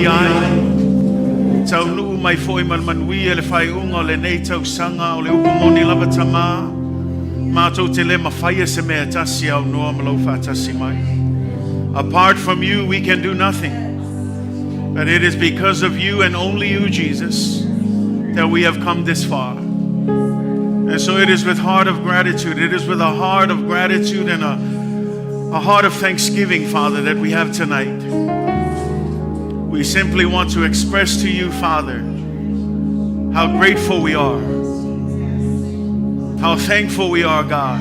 ai. Tau nuu mai foi manuia le whai unga le nei tau sanga o le upumoni lava tama. Mātou te le mawhaia se mea tasi au noa malau whātasi mai. Apart from you, we can do nothing. But it is because of you and only you, Jesus, that we have come this far. And so it is with heart of gratitude. It is with a heart of gratitude and a heart of thanksgiving, Father, that we have tonight. We simply want to express to you, Father, how grateful we are. How thankful we are, God,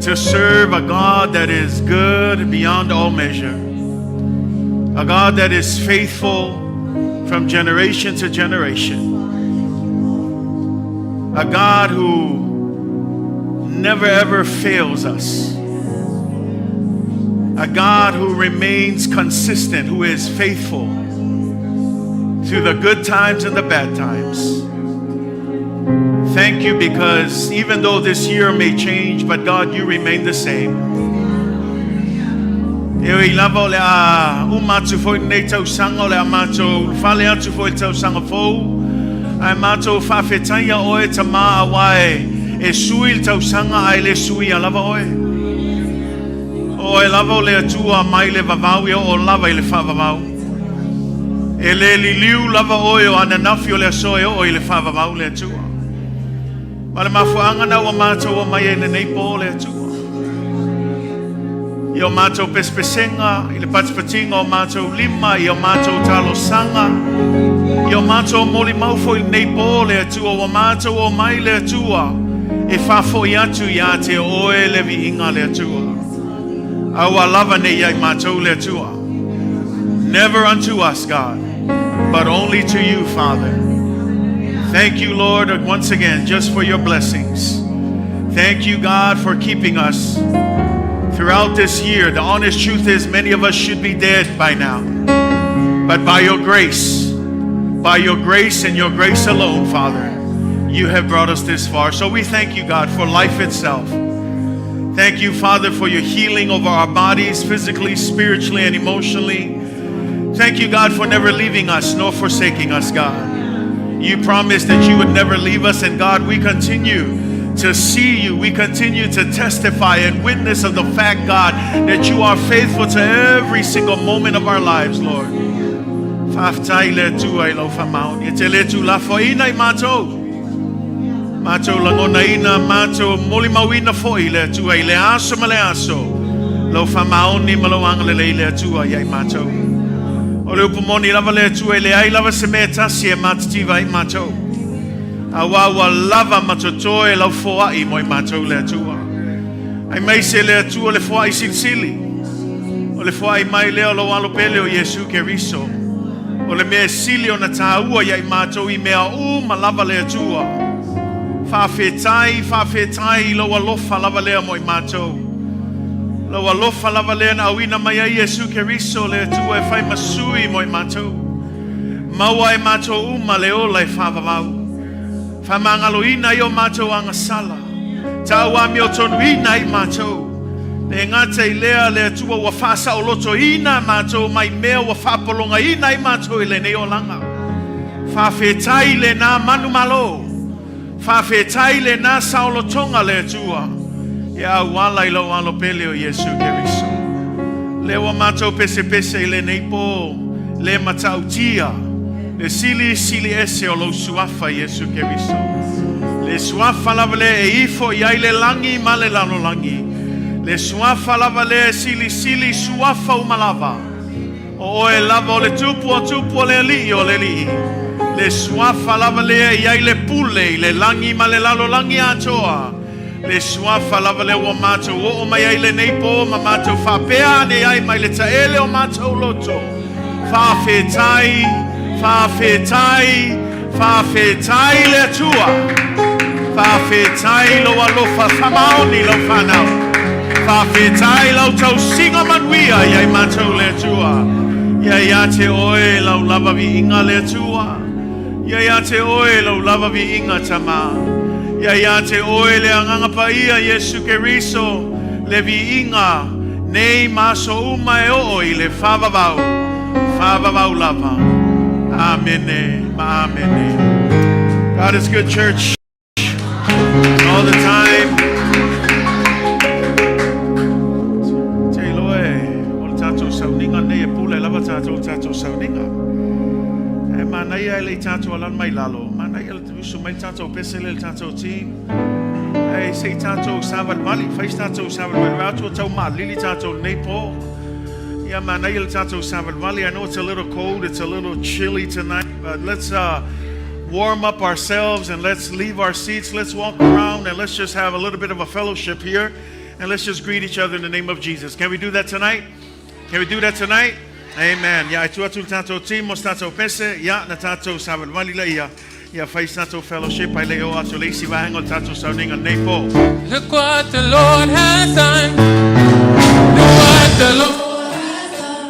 to serve a God that is good beyond all measure. A God that is faithful from generation to generation. A God who never ever fails us. A God who remains consistent, who is faithful through the good times and the bad times. Thank you, because even though this year may change, but God, you remain the same. E lava le a umatu foi nei tau sanga le amato fale atu foi tau sanga fou ai mato fa fetaia oe tama awai e sui tau sanga ai le sui a lava oe lava le atua mai le vavau o lava i le fa vavau e le liliu lava oe o ananafi o le asoe o i le fa vavau le atua ma le mafuanga na o mato o mai e le nei po le atua I o mātou pespesenga, I le patipatinga o mātou lima, I o mātou talo sanga, I o mātou moli maufo I nei pō le atua, o mātou o mai le atua, e whafo I atu I a te oe le vi inga le atua. Aua lava nei ai mātou le atua. Never unto us, God, but only to you, Father. Thank you, Lord, once again, just for your blessings. Thank you, God, for keeping us throughout this year. The honest truth is many of us should be dead by now. But by your grace and your grace alone, Father, you have brought us this far. So we thank you, God, for life itself. Thank you, Father, for your healing over our bodies, physically, spiritually, and emotionally. Thank you, God, for never leaving us nor forsaking us, God. You promised that you would never leave us, and God, we continue to see you. We continue to testify and witness of the fact, God, that you are faithful to every single moment of our lives, Lord. Awawa lava matotoe lau foai moi matou le atua. Ai mai se le atua le foai silsili. O le foai mai leo lo alo pele o Yesu Keriso. O le mea sili o na tāua iai matou I mea ma lava le atua. Whawhetai lo alofa lava lea moi matou. Lo alofa lava lea na awina mai ai Yesu Keriso le atua e whai masui moi matou. Maua e matou le ola e whawawau. Whamangaloina I o mātou angasala. Tāua mi o tonuina I mātou. Le ngata I lea le atua wa whasa o loto ina mātou mai mea wa whapolonga ina I mātou I le neolanga. Whawhetai le nā manu malo. Whawhetai le nā saolotonga le atua. Ia wala I lo alo pele o Yesu Keriso. Le wa mātou pese I le neipo. Le matautia. Le sili ese o lo suafa Yesu Keriso. Le suafa lavale e ifo iai le langi ma le lano langi. Le suafa lavale e sili suafa umalava. O e lava o le tupu o le li o le li. Le suafa lavale e iai le pule le langi ma le lano langi atoa. Le suafa lavale o mato o mai ai le neipo ma mato fa pea ne ai mai le taele o mato loto. Fa Whawhetai le atua. Whawhetai lo alofa whamaoni lo whanau. Whawhetai lau tau singa manuia iai mātou le atua. Iai a te oe lau lava vi inga le atua. Iai a te oe lau lava vi inga tama. Iai a te oe le anganga paia Yesu Keriso. Le vi inga nei maso uma e o i le whawawau. Amen. Amen. God is good, church. All the time. Manaya le tato alan mai lalo. Manaya le tusu mai tato pesele tato team. Hey, say tato sabat mali. Face tato sabat mali. Rato tau ma lili tato nepo. Yeah, manaya le tato sabat mali. I know it's a little cold. It's a little chilly tonight, but let's warm up ourselves and let's leave our seats. Let's walk around and let's just have a little bit of a fellowship here, and let's just greet each other in the name of Jesus. Can we do that tonight? Can we do that tonight? Amen. Ya itu atu tato timo tato pese ya na tato sabat mali la ya face tato fellowship ai leo atu leisi va hangol tato sounding on nepo. Look what the Lord has done. Look what the Lord has done.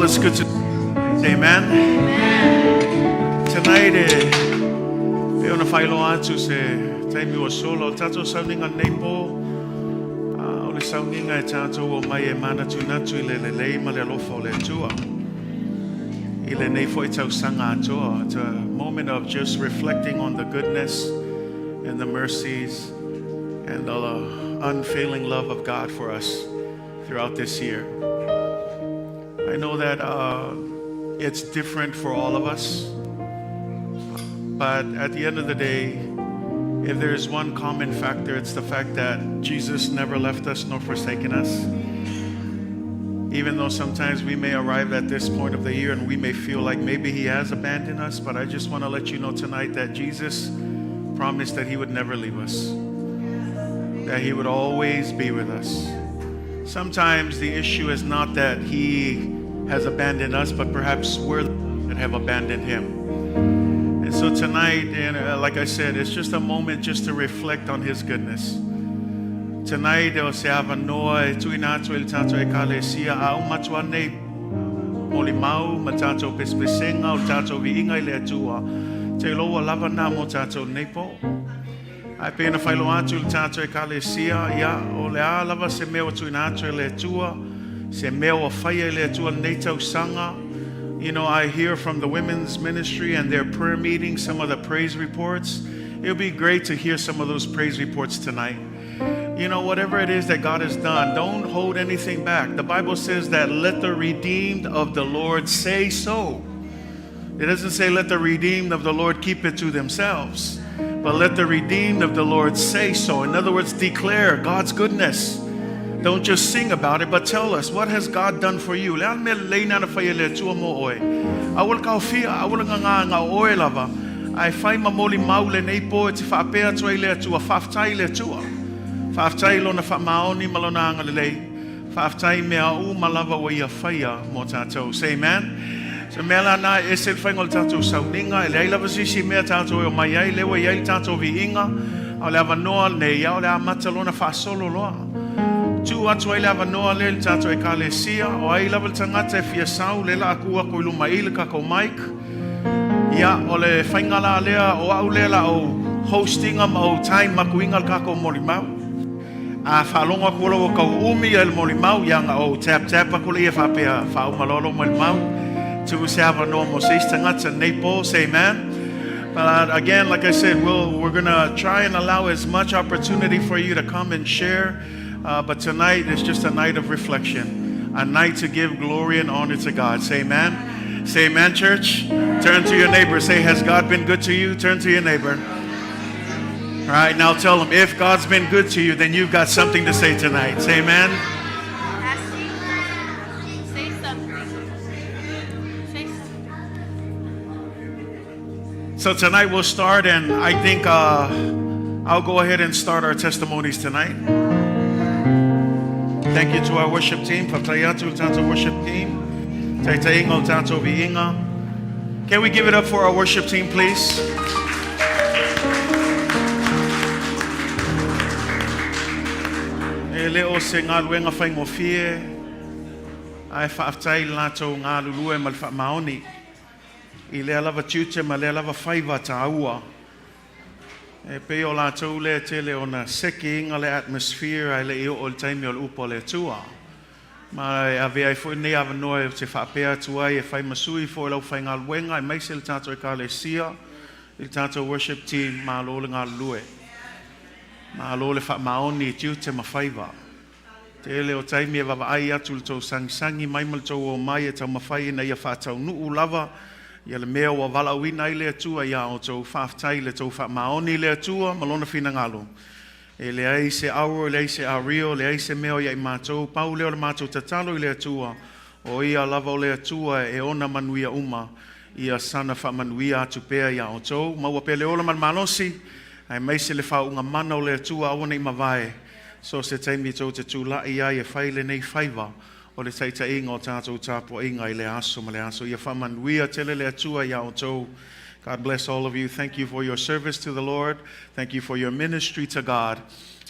it's good to Amen. Tonight, e ona whailo atu se taimi o solo, tato sauninga neipo, o le sauninga e tato o mai e mana tunatu I le lei ma le alofa o le tua. I le nei fo I tau sanga atoa. It's a moment of just reflecting on the goodness and the mercies and the unfailing love of God for us throughout this year. I know that it's different for all of us, but at the end of the day, if there is one common factor, it's the fact that Jesus never left us nor forsaken us. Even though sometimes we may arrive at this point of the year and we may feel like maybe He has abandoned us, but I just want to let you know tonight that Jesus promised that He would never leave us, that He would always be with us. Sometimes the issue is not that He has abandoned us, but perhaps we're the ones that have abandoned Him. And so tonight, and like I said, it's just a moment just to reflect on His goodness. Tonight, o se ava noa e tuina atu il tato e kalesia au matua nei moli mau ma tato pespesenga o tato viinga I le atua te loa lava na mo tato nepo. Ai pena whailo atu il tato e kalesia ia o le a lava se meo tuina atu le atua se meo a whaia le atua nei tau sanga. You know, I hear from the women's ministry and their prayer meetings some of the praise reports. It would be great to hear some of those praise reports tonight. You know, whatever it is that God has done, don't hold anything back. The Bible says that let the redeemed of the Lord say so. It doesn't say let the redeemed of the Lord keep it to themselves, but let the redeemed of the Lord say so. In other words, declare God's goodness. Don't just sing about it, but tell us, what has God done for you? I find my moli maule nei po te whapea tua I le atua, whaftai le atua. Whaftai lona whamaoni malona anga lelei. Whaftai mea u malawa wa ia whaia mo tātou. Say amen. So mea la na e se whaingo le tātou sauninga. E le ailawa sisi mea tātou e o mai ai lewa iai tātou vi inga. O le awa noa nei au le amata lona whasolo loa. Tu atu ai le awa noa le tātou e ka le sia. O ai lawa le tangata e fia sau le la akua ko iluma ili ka ko Mike. Ia o le whaingala lea o au lela o hostinga ma o time makuinga le kako mori mau. A whalonga kula o kau umi el mori mau yanga o tap akula ia whapea whao malolo mori mau. Tu se hava no mo seis tangata neipo, say amen. But again, like I said, we're going to try and allow as much opportunity for you to come and share. But tonight is just a night of reflection, a night to give glory and honor to God. Say amen. Say amen, church. Turn to your neighbor. Say, has God been good to you? Turn to your neighbor. All right, now tell them, if God's been good to you, then you've got something to say tonight. Say amen. Say something. Say something. So tonight we'll start, and I think I'll go ahead and start our testimonies tonight. Thank you to our worship team, Fatayatu Tanto worship team. Can we give it up for our worship team, please? Leo se ngā luenga whai ngofie ai whaaftai lato ngā lulue mal wha maoni I lea lava tiute ma lea lava whaiva ta aua e peo lato le tele o na seki inga le atmosphere ai le io o le taimi o le upo le tua ma e ave ai fo nei ava noe te whaapea tuai e whai masui fo lau whai ngā luenga e maise le tato e ka le sia I tato worship team ma lo le ngā lulue ma lo le wha maoni tiute ma whaiva te ele o taimi e wawa ai atu le tau sangi mai mal tau o mai e tau mawhai na ia whātau nuu lava ia le mea wa wala uina I le atua ia o tau whaftai le tau wha maoni le atua malona whina ngalo e le ai se auro le ai se ario le ai se mea ia I mātou pau leo le mātou tatalo I le atua o ia lava o le atua e ona manuia uma ia sana wha manuia atu pea ia o tau maua pea le ola man malosi ai maise le whaunga mana o le atua awana I mawae so se taimi tau te tūla I ai e whaile nei whaiva o le taita inga o tātou tāpua inga I le aso ma le aso ia whamanuia tele le atua ia o tau. God bless all of you. Thank you for your service to the Lord. Thank you for your ministry to God.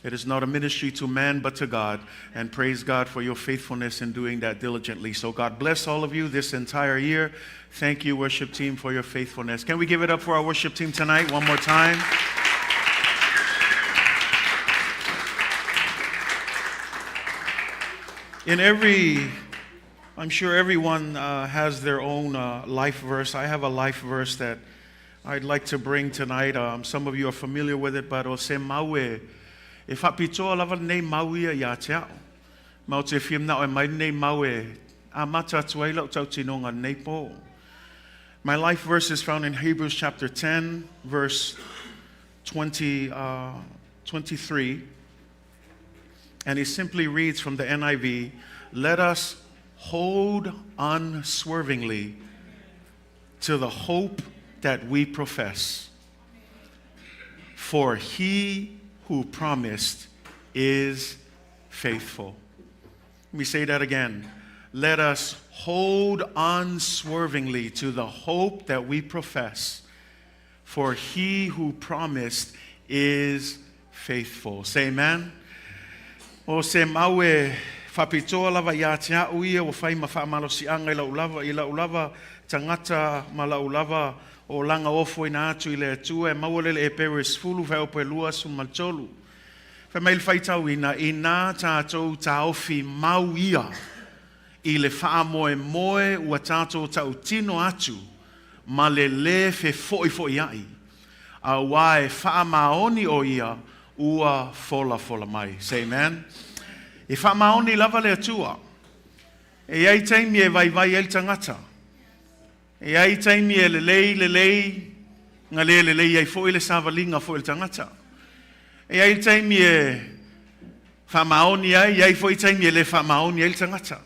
It is not a ministry to man, but to God. And praise God for your faithfulness in doing that diligently. So God bless all of you this entire year. Thank you, worship team, for your faithfulness. Can we give it up for our worship team tonight one more time? I'm sure everyone has their own life verse. I have a life verse that I'd like to bring tonight. Some of you are familiar with it, but o se maue. E whapitoa lava nei maui ia te ao. Mau te whiamna o mai nei maue. A mata tuaila o tau tinonga nei po. My life verse is found in Hebrews chapter 10, verse 23. And it simply reads from the NIV, let us hold unswervingly to the hope that we profess. For he who promised is faithful. Let me say that again. Let us hold unswervingly to the hope that we profess. For he who promised is faithful. Say amen. O se maue whapitoa lava ia te au ia o whai ma whaamalosi anga i laulava tangata ma laulava o langa ofo ina atu i le atua e maualele e peris fulu veo pe lua su maltolu. Wha meil whaitau ina tātou taofi mau ia i le wha moe ua tātou tau tino atu ma le fe foi ai. A wae wha maoni o ia ua fola mai. Say amen. E wha maoni lava le atua. E ai taimi e vai el tangata. E ai taimi e lelei, ngā lelei ai fo le savalinga fo le tangata. E ai taimi e wha maoni ai fo i taimi e le wha maoni el tangata.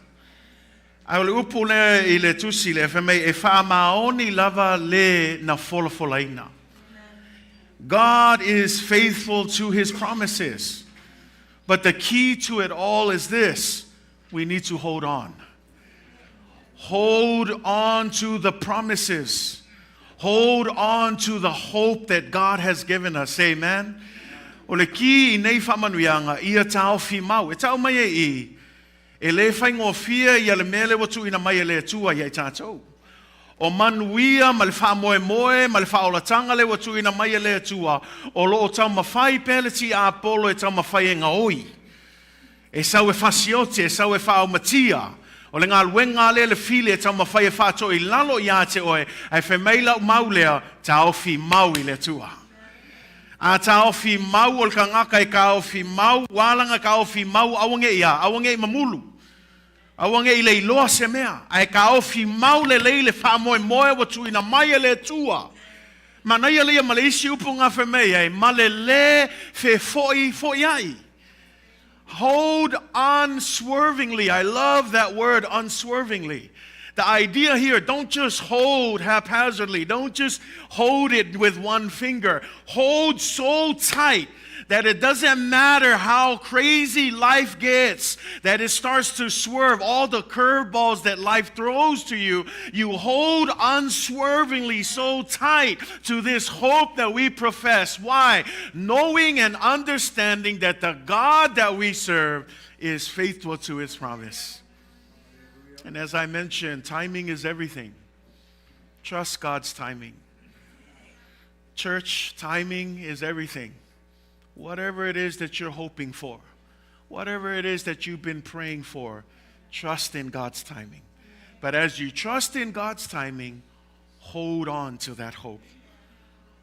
Au le upu le i le tusi le whamei e wha maoni lava le na fola ina. God is faithful to his promises. But the key to it all is this. We need to hold on. Hold on to the promises. Hold on to the hope that God has given us. Amen. O le ki I nei whamanuianga ia tau fi mau. E tau mai I. E le whaingofia ia le mele watu ina mai le atua ia I tātou. O manuia ma le wha moe ma le wha olatanga le watu ina mai le atua. O lo o tau mawhai peleti a Apollo e tau mawhai e ngaoi. E sau e whasiote, e sau e wha o matia. O le ngā luenga le file e tau mawhai e whato I lalo ia te oe. Ai whemeila o maulea ta ofi mau I le atua. A ta ofi mau o le ka ngaka e ka ofi mau. Walanga ka ofi mau awange ia, awange I mamulu. Awange I le iloa se mea. Ai ka ofi mau le leile wha moe watu ina mai le tua. Mana ia lea ma le isi upu ngā whemei ai. Ma le fe foi ai. Hold unswervingly. I love that word, unswervingly. The idea here, don't just hold haphazardly. Don't just hold it with one finger. Hold so tight that it doesn't matter how crazy life gets, that it starts to swerve, all the curveballs that life throws to you, you hold unswervingly so tight to this hope that we profess. Why? Knowing and understanding that the God that we serve is faithful to his promise. And as I mentioned, timing is everything. Trust God's timing. Church, timing is everything. Whatever it is that you're hoping for, whatever it is that you've been praying for, trust in God's timing. But as you trust in God's timing, hold on to that hope.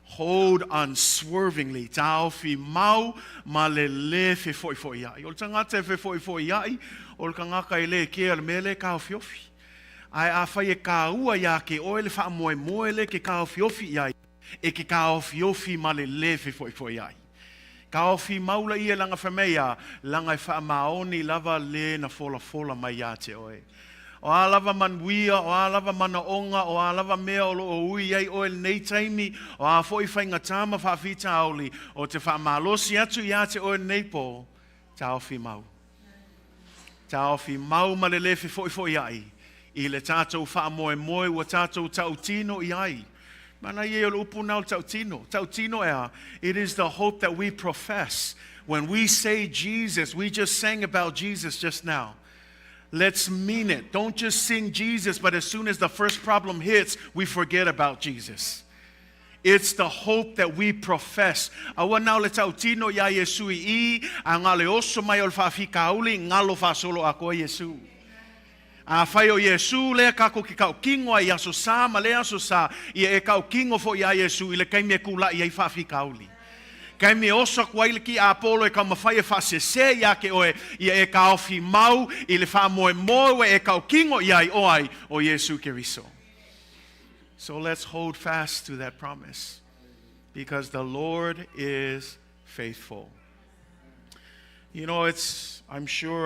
Hold unswervingly. Tau fi mau ma le fe foi ai. Ol tangata fe foi ai, ol kangaka I le ke al mele ka fiofi. Ai a fai ka ua ia ke oele fa moe le ke ka fiofi ai. E ke ka fiofi ma le fe foi ai. Ka ofi maula ia langa whamea, langa I whaamaoni lava le na fola mai ia te oe. O a lava manuia, o a lava manaonga, o a lava mea o loo ui ai oe nei taimi, o a foi whainga tāma whaafita auli, o te whaamalosi atu ia te oe nei po, ta ofi mau. Ta ofi mau ma le lefe foi ai, I le tātou whaamoe ua tātou tau tino I ai. It is the hope that we profess. When we say Jesus, we just sang about Jesus just now. Let's mean it. Don't just sing Jesus, but as soon as the first problem hits, we forget about Jesus. It's the hope that we profess. Awa now le tautino ya Yesu I angale oso mai ol fafikauli ngalo fasolo ako Yesu. A fai o Yesu le kako ki kau kingo ai aso sa ma le aso sa ia e kau kingo fo ya Yesu I le kai me kula ia fafikauli. Kai me oso kwai ki Apolo e ka mafai e fasese ya ke oe ia e ka ofi mau I le fa moe moe e kau kingo ia I oai o Yesu Keriso. So let's hold fast to that promise because the Lord is faithful. You know, I'm sure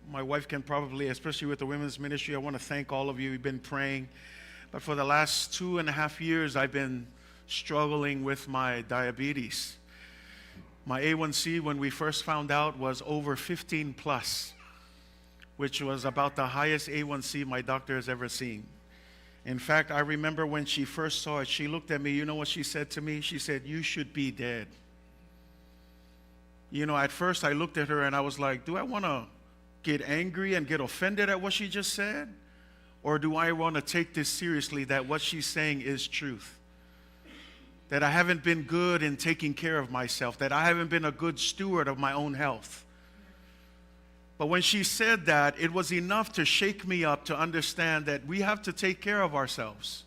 my wife can probably, especially with the women's ministry, I want to thank all of you who've been praying. But for the last 2.5 years, I've been struggling with my diabetes. My A1C, when we first found out, was over 15 plus, which was about the highest A1C my doctor has ever seen. In fact, I remember when she first saw it, she looked at me, you know what she said to me? She said, "You should be dead." You know, at first I looked at her and I was like, do I want to get angry and get offended at what she just said? Or do I want to take this seriously that what she's saying is truth? That I haven't been good in taking care of myself, that I haven't been a good steward of my own health. But when she said that, it was enough to shake me up to understand that we have to take care of ourselves.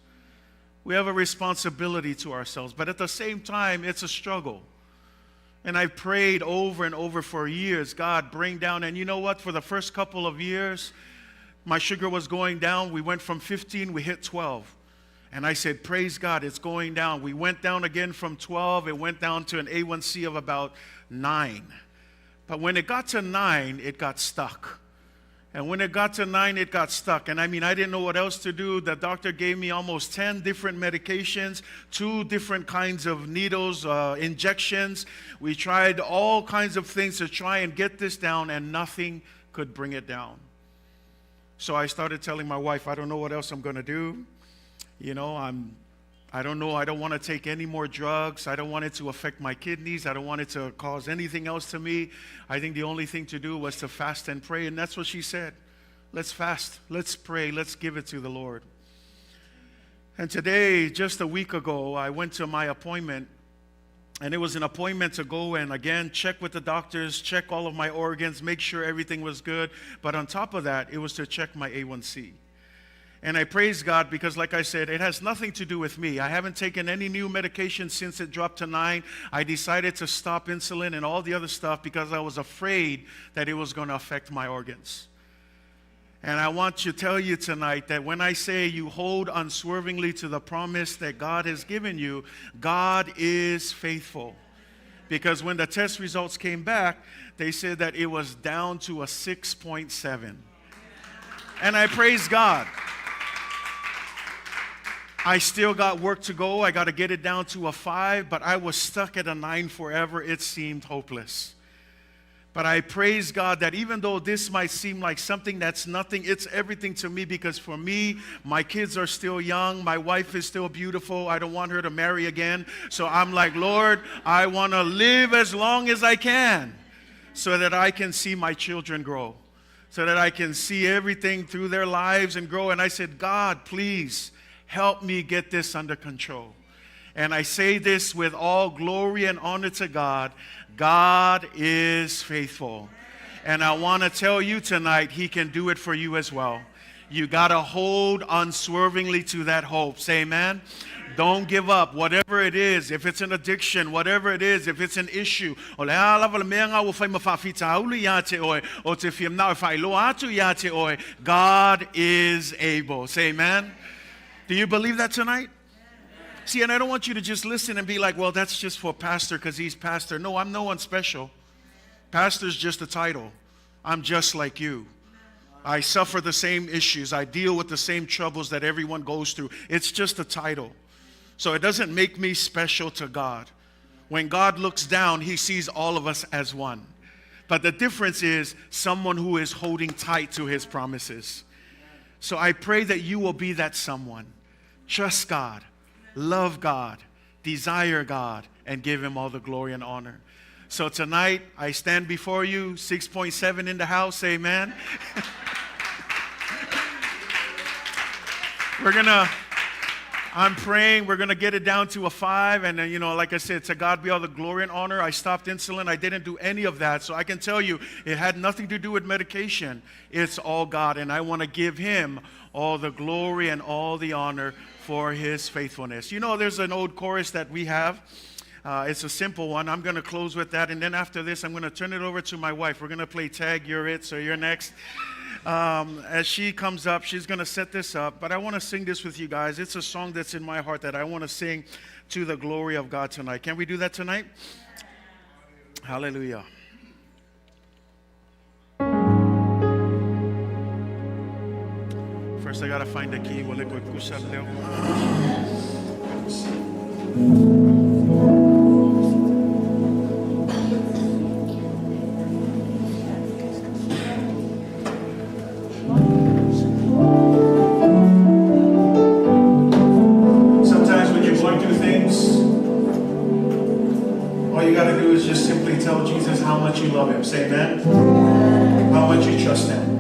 We have a responsibility to ourselves, but at the same time, it's a struggle. And I prayed over and over for years, God, bring down, and you know what? For the first couple of years, my sugar was going down. We went from 15, we hit 12. And I said, praise God, it's going down. We went down again from 12, it went down to an A1C of about 9. But when it got to 9, it got stuck. And when it got to 9, it got stuck. And I mean, I didn't know what else to do. The doctor gave me almost 10 different medications, 2 different kinds of needles, injections. We tried all kinds of things to try and get this down, and nothing could bring it down. So I started telling my wife, I don't know what else I'm going to do. You know, I don't know. I don't want to take any more drugs. I don't want it to affect my kidneys. I don't want it to cause anything else to me. I think the only thing to do was to fast and pray. And that's what she said. Let's fast. Let's pray. Let's give it to the Lord. And today, just a week ago, I went to my appointment. And it was an appointment to go and again check with the doctors, check all of my organs, make sure everything was good. But on top of that, it was to check my A1C. And I praise God because, like I said, it has nothing to do with me. I haven't taken any new medication since it dropped to 9. I decided to stop insulin and all the other stuff because I was afraid that it was going to affect my organs. And I want to tell you tonight that when I say you hold unswervingly to the promise that God has given you, God is faithful. Because when the test results came back, they said that it was down to a 6.7. And I praise God. I still got work to go. I got to get it down to a 5, but I was stuck at a 9 forever. It seemed hopeless. But I praise God that even though this might seem like something that's nothing, it's everything to me, because for me, my kids are still young. My wife is still beautiful. I don't want her to marry again. So I'm like, Lord, I want to live as long as I can so that I can see my children grow, so that I can see everything through their lives and grow. And I said, God, please help me get this under control. And I say this with all glory and honor to God. God is faithful. And I want to tell you tonight, He can do it for you as well. You got to hold unswervingly to that hope. Say amen. Don't give up, whatever it is. If it's an addiction, whatever it is, if it's an issue. God is able. Say amen. Do you believe that tonight? See, and I don't want you to just listen and be like, well, that's just for pastor because he's pastor. No, I'm no one special. Pastor's just a title. I'm just like you. I suffer the same issues. I deal with the same troubles that everyone goes through. It's just a title. So it doesn't make me special to God. When God looks down, He sees all of us as one. But the difference is someone who is holding tight to His promises. So I pray that you will be that someone. Trust God. love God, desire God, and give Him all the glory and honor. So tonight, I stand before you, 6.7 in the house, amen. I'm praying we're going to get it down to a 5. And then, like I said, to God be all the glory and honor. I stopped insulin. I didn't do any of that. So I can tell you, it had nothing to do with medication. It's all God. And I want to give Him all the glory and all the honor for His faithfulness. There's an old chorus that we have. It's a simple one. I'm going to close with that. And then after this, I'm going to turn it over to my wife. We're going to play tag. You're it, so you're next. As she comes up, she's going to set this up. But I want to sing this with you guys. It's a song that's in my heart that I want to sing to the glory of God tonight. Can we do that tonight? Hallelujah. First, I got to find the key. Sometimes when you're going through things, all you got to do is just simply tell Jesus how much you love Him. Say amen. How much you trust Him.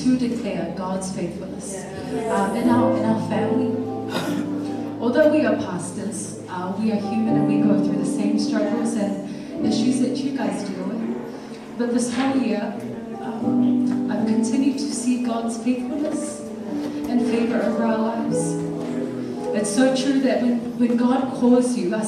to declare God's faithfulness in our family. Although we are pastors, we are human and we go through the same struggles and issues that you guys deal with. But this whole year, I've continued to see God's faithfulness and favor over our lives. It's so true that when God calls you, then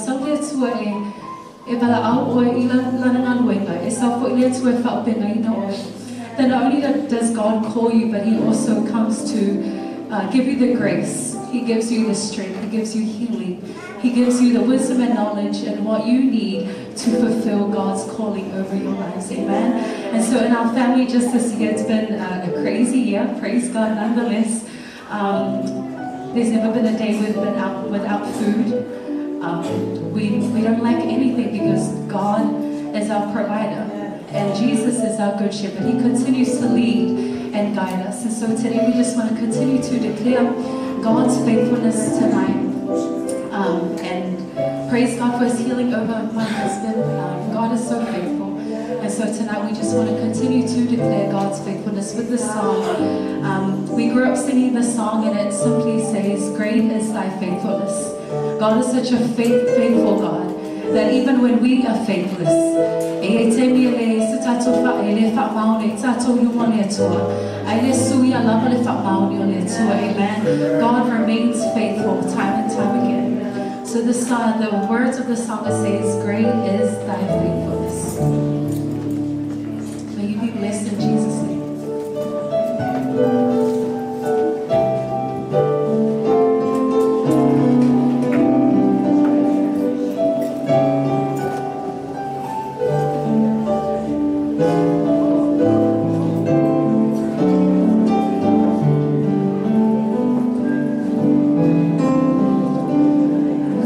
not only does God call you, but He also comes to give you the grace. He gives you the strength. He gives you healing. He gives you the wisdom and knowledge and what you need to fulfill God's calling over your lives. Amen. And so in our family, just this year, it's been a crazy year. Praise God nonetheless. There's never been a day we've been out without food. We don't lack anything because God is our provider. And Jesus is our good shepherd. He continues to lead and guide us. And so today we just want to continue to declare God's faithfulness tonight. And praise God for his healing over my husband. God is so faithful. And so tonight we just want to continue to declare God's faithfulness with this song. We grew up singing this song and it simply says, great is thy faithfulness. God is such a faithful God that even when we are faithless, amen. God remains faithful time and time again. So the words of the song says, great is thy faithfulness. May you be blessed in Jesus' name.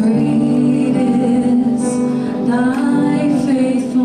Great is thy faithfulness.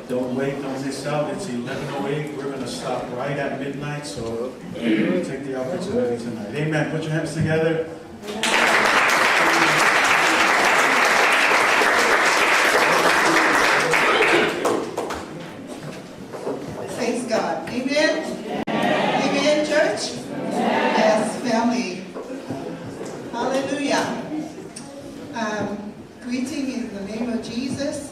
Don't wait, don't miss out. It's 11:08. We're going to stop right at midnight, so take the opportunity tonight. Amen. Put your hands together. Praise God. Amen. Amen, church. Yes, family. Hallelujah. Greeting in the name of Jesus.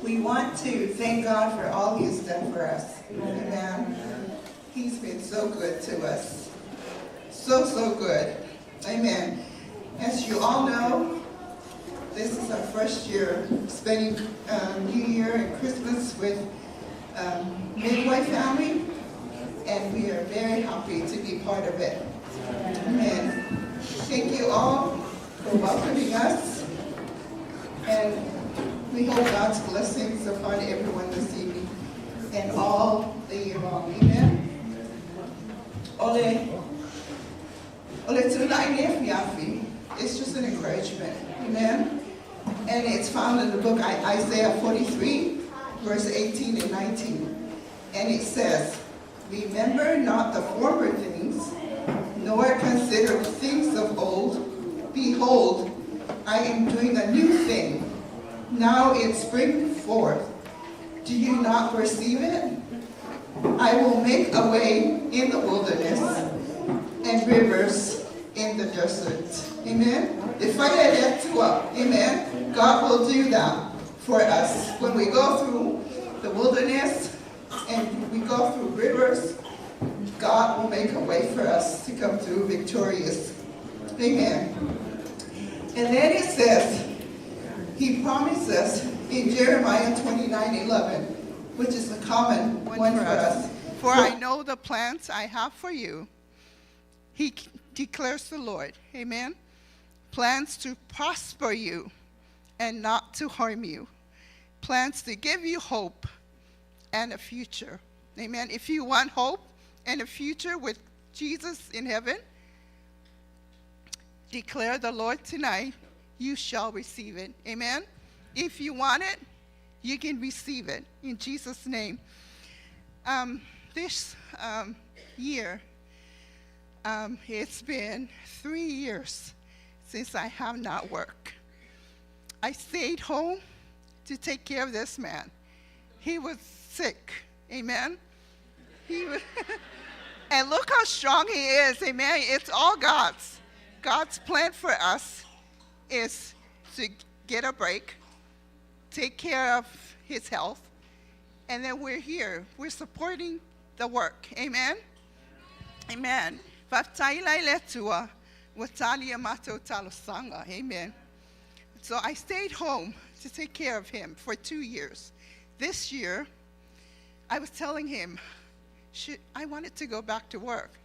We want to thank God for all He has done for us. Amen. He's been so good to us. So good. Amen. As you all know, this is our first year spending New Year and Christmas with Midway family, and we are very happy to be part of it. Amen. Thank you all for welcoming us, and we hope God's blessings upon everyone this evening and all the year long. Amen. Ole tulai nef yafi. It's just an encouragement. Amen. And it's found in the book Isaiah 43, verse 18 and 19. And it says, "Remember not the former things, nor consider things of old. Behold, I am doing a new thing. Now it springs forth. Do you not perceive it? I will make a way in the wilderness and rivers in the desert." Amen. Amen. God will do that for us. When we go through the wilderness and we go through rivers, God will make a way for us to come through victorious. Amen. And then it says, He promised us in Jeremiah 29:11, which is a common one for us. "For I know the plans I have for you," He declares the Lord. Amen. "Plans to prosper you and not to harm you. Plans to give you hope and a future." Amen. If you want hope and a future with Jesus in heaven, declare the Lord tonight, you shall receive it. Amen. If you want it, you can receive it in Jesus' name. This year, it's been 3 years since I have not worked. I stayed home to take care of this man. He was sick. Amen. And look how strong he is. Amen. It's all God's. God's plan for us is to get a break, take care of his health, and then we're here. We're supporting the work. Amen? Amen. Amen. So I stayed home to take care of him for 2 years. This year, I was telling him, I wanted to go back to work.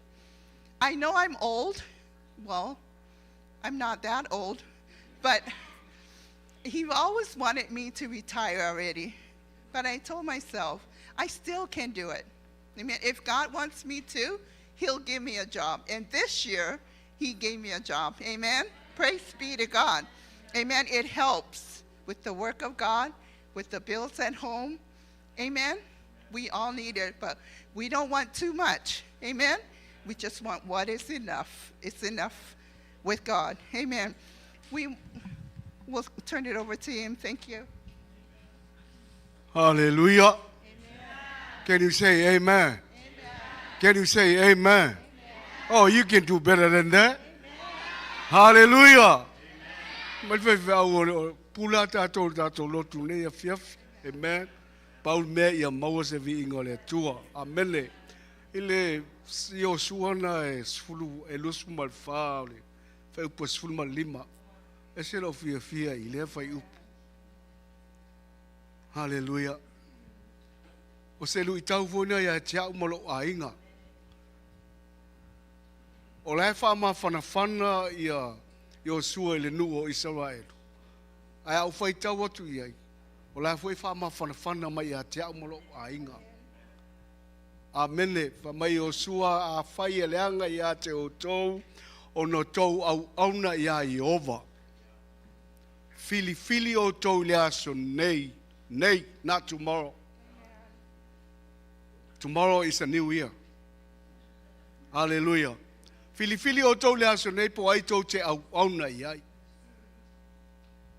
I know I'm old. Well, I'm not that old, but he always wanted me to retire already. But I told myself, I still can do it. I mean, if God wants me to, He'll give me a job. And this year, He gave me a job. Amen? Praise be to God. Amen? It helps with the work of God, with the bills at home. Amen? We all need it, but we don't want too much. Amen? We just want what is enough. It's enough with God. Amen. We will turn it over to him. Thank you. Hallelujah. Amen. Can you say amen? Amen? Can you say amen? Amen? Oh, you can do better than that. Amen. Hallelujah. Amen. Paul me ia maua se vi ingole tua. Amen. Ile yo suana e sfulu e lusu mal faule. Fai po sfulu mal lima. Ese lo fia ile fai up. Hallelujah. O se lu itau fona ia tia umolo ainga. O lai fa ma fana ia yo sua le nu o Israel. Ai au fai tau atu ia. O lai foi fa ma fana mai ia tia umolo ainga. Amene, fa mai o sua a fai e leanga ia te o tou, o no tou au auna ia Iova. fili o tau le aso nei, not tomorrow. Tomorrow is a new year. Hallelujah. Fili o tau le aso nei po ai tau te au na iai.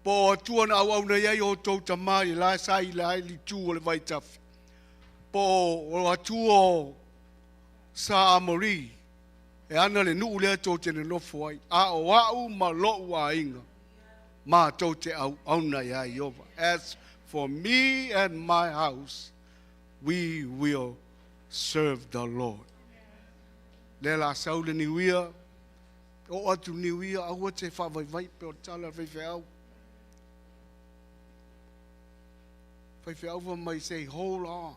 Po atua na au na iai o tau tamai la sai la li tu o le vai tafi. Po o atua sa amori. E ana le nuu lea tau te nofo ai. A o au ma lo ua inga. Ma tau te au na iai ova. As for me and my house, we will serve the Lord. Le la sau le niwia. O atu niwia au te whawaiwai pe o tala whaiwhau. Whaiwhau wa mai say hold on.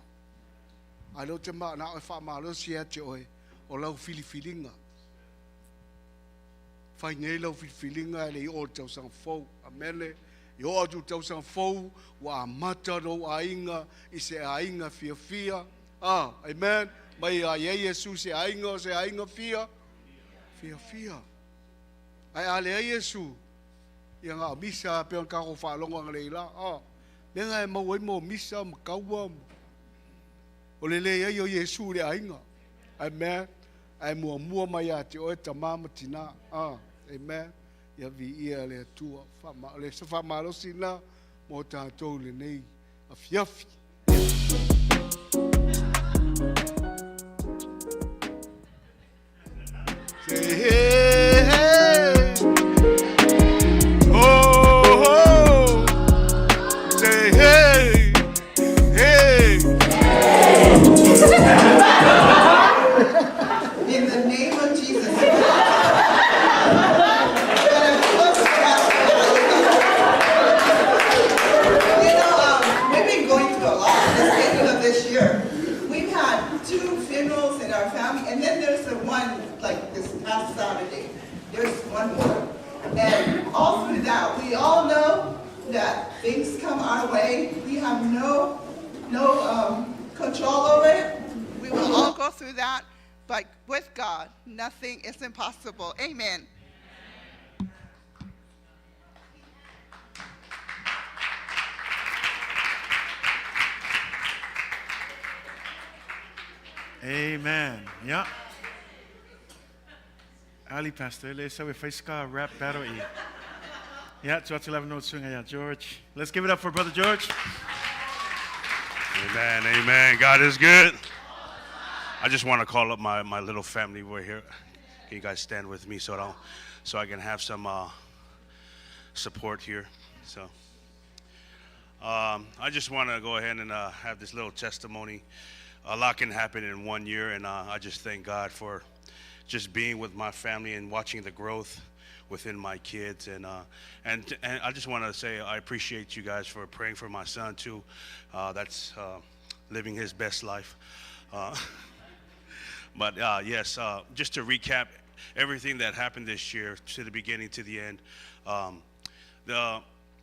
Ai lo te maa na o whamalo si ate oe o lau filifilinga. Whai nei lau filifilinga le i o tau sang fau. Amele, i o atu tau sang fau wa mata ro a inga i se a inga fia fia. Amen. Mai a Yesu se a inga fia. Fia. Ai ale a Yesu. Ia ngā misa pe on kako whalonga ngaleila. Nenga e mau e mo misa ma kaua. O le ai o Yesu le a inga. Amen. Ai mua mai a te oe ta mama tina. Amen. Ia vi ia le atua. Le sa whamalo sina mo tātou le nei. A fiafi. Say hey, hey. Oh. Say hey, hey. In the name of Jesus. We've been going through a lot in the beginning of this year. We've had 2 funerals in our family, and then there's the one like this past Saturday. There's one more. And all through that, we all know that things come our way. We have no control over it. We will all go through that, but with God, nothing is impossible. Amen. Amen. Yeah. Ali Pastor, let's have a face rap battle. Yeah, 12 notes swing. Yeah, George. Let's give it up for Brother George. Amen. God is good. I just want to call up my little family. We're here. Can you guys stand with me so I can have some support here? So I just want to go ahead and have this little testimony. A lot can happen in 1 year, and I just thank God for just being with my family and watching the growth within my kids. And I just want to say I appreciate you guys for praying for my son too. That's living his best life. But yes, just to recap everything that happened this year, to the beginning to the end.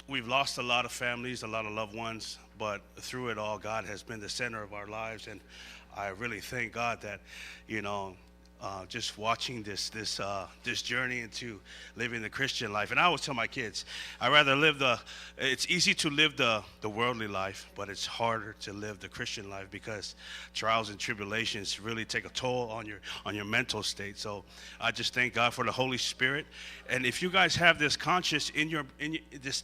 We've lost a lot of families, a lot of loved ones, but through it all, God has been the center of our lives, and I really thank God that, just watching this journey into living the Christian life. And I always tell my kids, I rather live it's easy to live the worldly life, but it's harder to live the Christian life because trials and tribulations really take a toll on your mental state. So I just thank God for the Holy Spirit. And if you guys have this conscience in this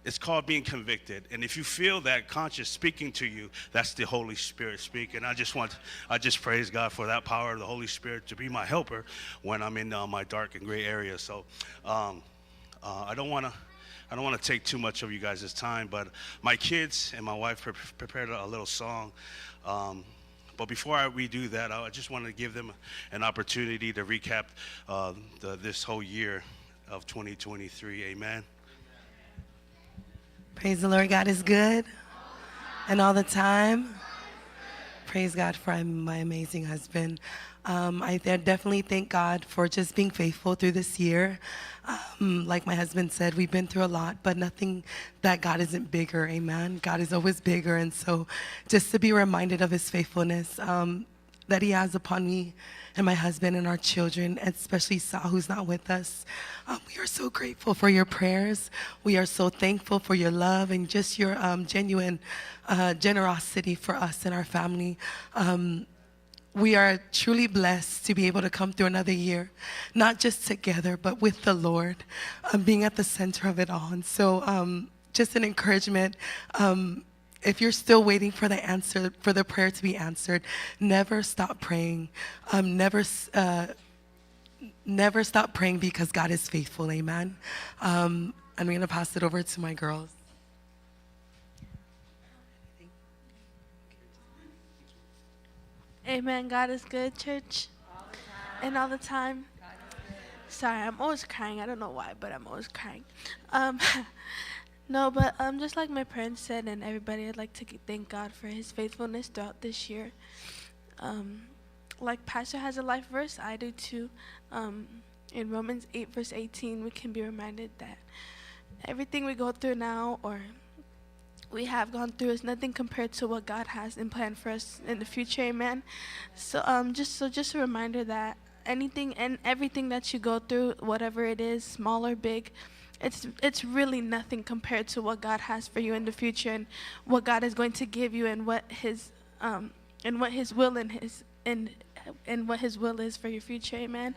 it's called being convicted. And if you feel that conscience speaking to you, that's the Holy Spirit speaking. I just praise God for that power of the Holy Spirit to be my helper when I'm in my dark and gray area. So I don't want to take too much of you guys' time, but my kids and my wife prepared a little song. But before we do that, I just want to give them an opportunity to recap this whole year of 2023. Amen. Praise the Lord. God is good. And all the time. Praise God for my amazing husband. I definitely thank God for just being faithful through this year. Like my husband said, we've been through a lot, but nothing that God isn't bigger. Amen. God is always bigger. And so just to be reminded of his faithfulness. that he has upon me and my husband and our children, especially Sal, who's not with us. We are so grateful for your prayers. We are so thankful for your love and just your genuine generosity for us and our family. We are truly blessed to be able to come through another year, not just together, but with the Lord, being at the center of it all. And so just an encouragement, if you're still waiting for the answer, for the prayer to be answered, never stop praying. Never stop praying, because God is faithful, amen. I'm going to pass it over to my girls. Amen. God is good, church. And all the time. Sorry, I'm always crying. I don't know why, but I'm always crying. No, but just like my parents said and everybody, I'd like to thank God for his faithfulness throughout this year. Like Pastor has a life verse, I do too. In Romans 8, verse 18, we can be reminded that everything we go through now or we have gone through is nothing compared to what God has in plan for us in the future, amen. So just a reminder that anything and everything that you go through, whatever it is, small or big, it's really nothing compared to what God has for you in the future and what God is going to give you and what his will and what his will is for your future, amen.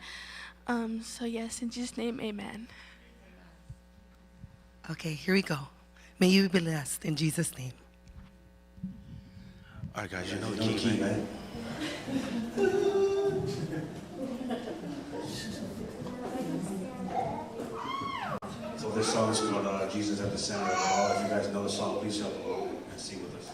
So yes, in Jesus' name, amen. Okay, here we go. May you be blessed in Jesus' name. All right, guys, you know the key, right? So this song is called Jesus at the Center of It All. If you guys know the song, please help along and sing with us.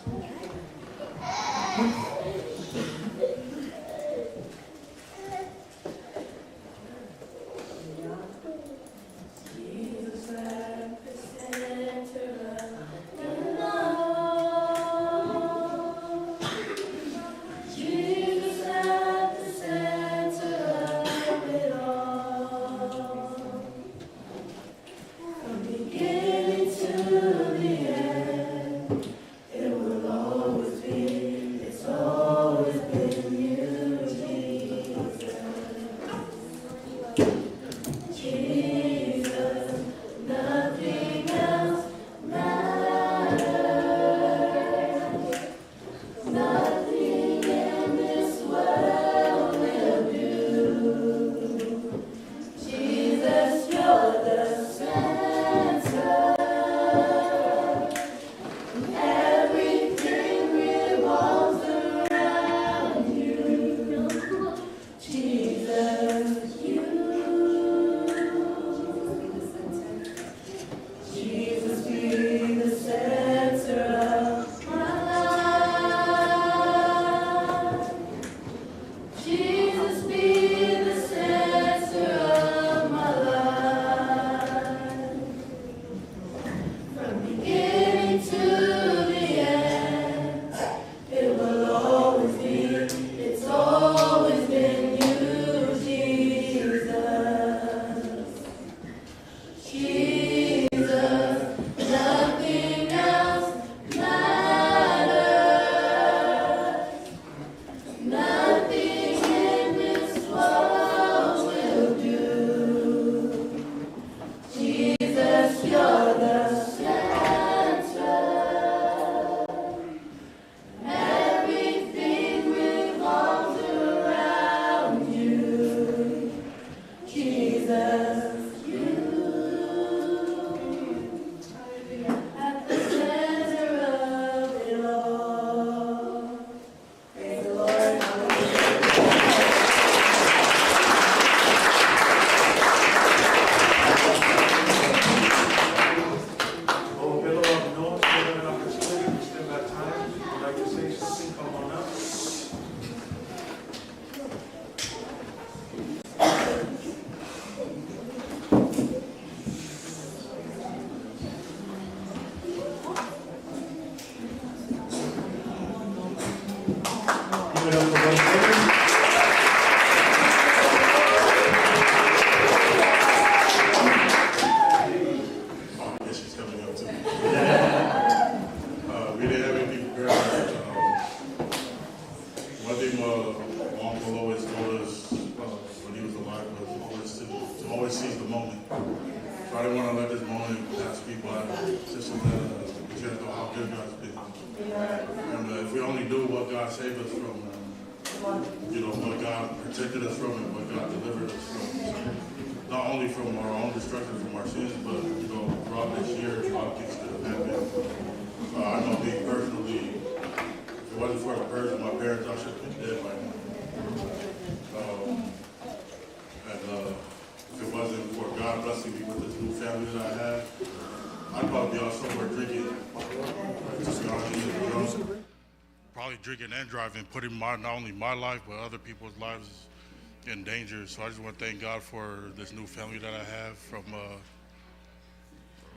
One thing thing my uncle always told us when he was alive was always to always seize the moment. So I didn't want to let this moment pass me by. Just so that we can't know how good God's been. And if we only knew what God saved us from, what God protected us from and what God delivered us from. So not only from our own destruction, from our sins, but throughout this year, a lot of things could have happened. I know me personally, if it wasn't for the person, my parents, I should have been dead by now. If it wasn't for God blessing me with this new family that I have, I'd probably be out somewhere drinking. Probably drinking and driving, putting not only my life, but other people's lives in danger. So I just want to thank God for this new family that I have, from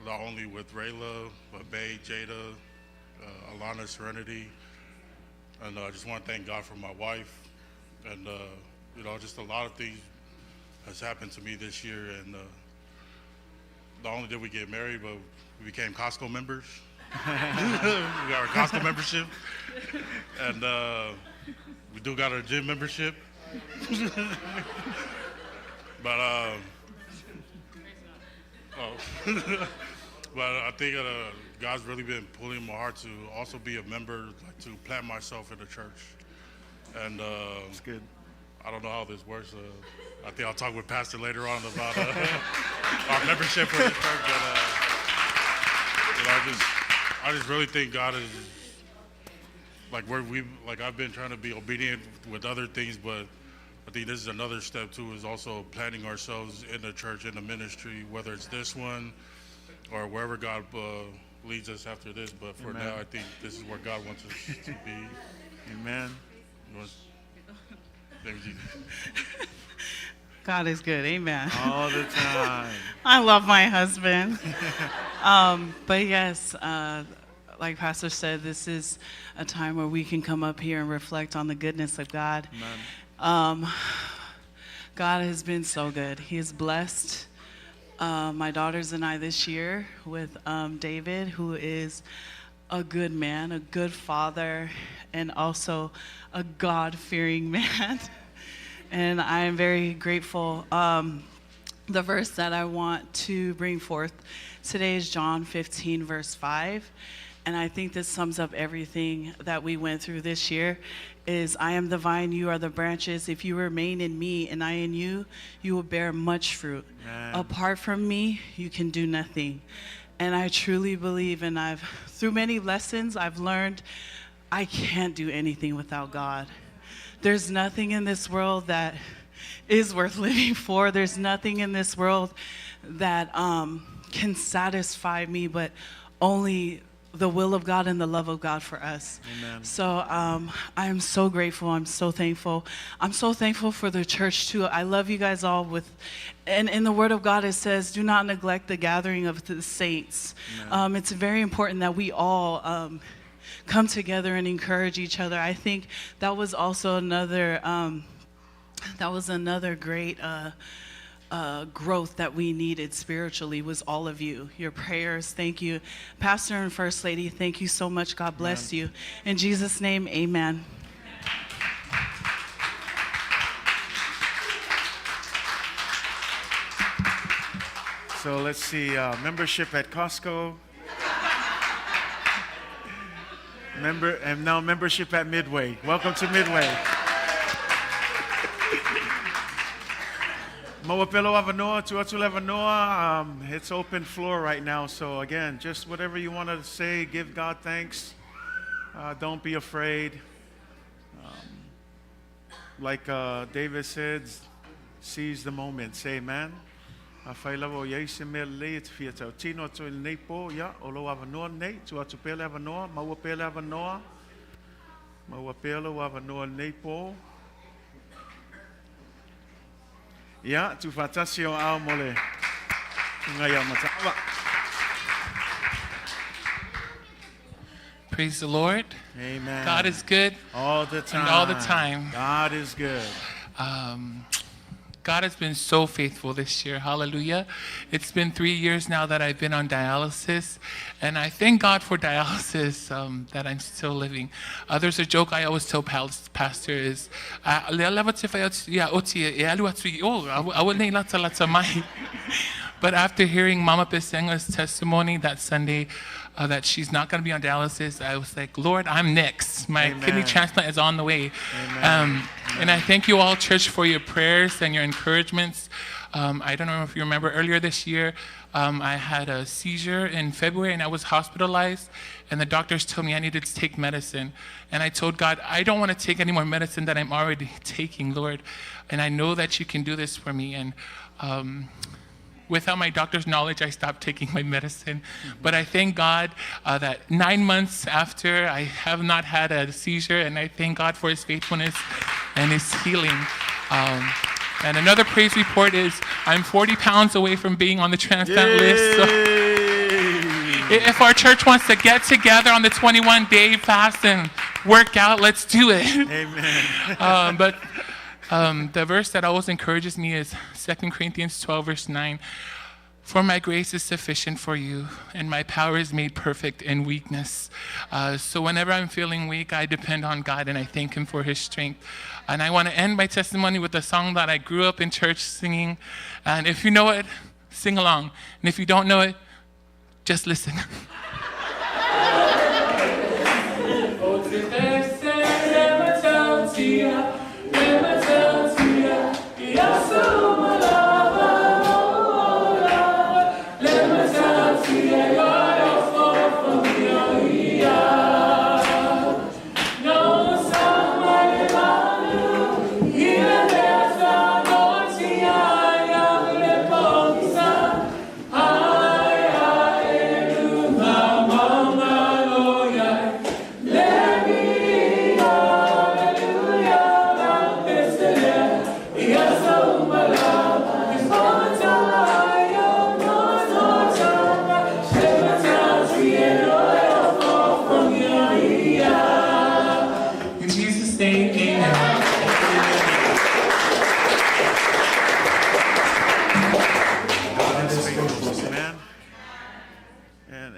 not only with Rayla, but Bay, Jada, Alana, Serenity. And I just want to thank God for my wife. And, just a lot of things has happened to me this year. And not only did we get married, but we became Costco members. We got our Costco membership. And we do got our gym membership. But but I think God's really been pulling my heart to also be a member, to plant myself in the church. And it's good. I don't know how this works. I think I'll talk with Pastor later on about our membership for the church. But I just really think God is I've been trying to be obedient with other things, but I think this is another step too, is also planting ourselves in the church, in the ministry, whether it's this one or wherever God leads us after this. But for now, I think this is where God wants us to be. Amen. Thank you. God is good. Amen. All the time. I love my husband. But yes, like Pastor said, this is a time where we can come up here and reflect on the goodness of God. Amen. God has been so good. He has blessed my daughters and I this year with David, who is a good man, a good father, and also a God-fearing man. And I am very grateful. The verse that I want to bring forth today is John 15, verse 5. And I think this sums up everything that we went through this year. Is I am the vine, you are the branches. If you remain in me and I in you, you will bear much fruit. Amen. Apart from me, you can do nothing. And I truly believe, and through many lessons, I've learned I can't do anything without God. There's nothing in this world that is worth living for. There's nothing in this world that can satisfy me, but only the will of God and the love of God for us. Amen. So I am so grateful. I'm so thankful. I'm so thankful for the church too. I love you guys all and in the Word of God it says, do not neglect the gathering of the saints. It's very important that we all come together and encourage each other. I think that was also another great growth that we needed spiritually, was all of you, your prayers. Thank you, Pastor and First Lady. Thank you so much. God bless you. In Jesus' name, amen. So let's see, membership at Costco. And now membership at Midway. Welcome to Midway. Mawapelo Avanoa, Tuatula Avanoa. It's open floor right now. So again, just whatever you want to say, give God thanks. Don't be afraid. Like David said, seize the moment. Say amen. Failavo yeise me le fiata tino to il nepo ya olo avanoa ne to atupele avanoa mawapele avanoa nepo ya tu fatasio ao mole ngaya matawa. Praise the Lord. Amen. God is good all the time. And all the time. God is good. God has been so faithful this year. Hallelujah. It's been 3 years now that I've been on dialysis, and I thank God for dialysis, that I'm still living. There's a joke I always tell Pastor is, but after hearing Mama Pesenga's testimony that Sunday, that she's not going to be on dialysis, I was like, Lord, I'm next. My kidney transplant is on the way. And I thank you all, church, for your prayers and your encouragements. I don't know if you remember earlier this year, I had a seizure in February and I was hospitalized, and the doctors told me I needed to take medicine. And I told God, I don't want to take any more medicine that I'm already taking, Lord. And I know that you can do this for me. And without my doctor's knowledge, I stopped taking my medicine. But I thank God that 9 months after, I have not had a seizure, and I thank God for his faithfulness and his healing. And another praise report is I'm 40 pounds away from being on the transplant list. So if our church wants to get together on the 21-day fast and work out, let's do it. Amen. But the verse that always encourages me is 2 Corinthians 12, verse 9. For my grace is sufficient for you, and my power is made perfect in weakness. So whenever I'm feeling weak, I depend on God, and I thank him for his strength. And I want to end my testimony with a song that I grew up in church singing. And if you know it, sing along. And if you don't know it, just listen.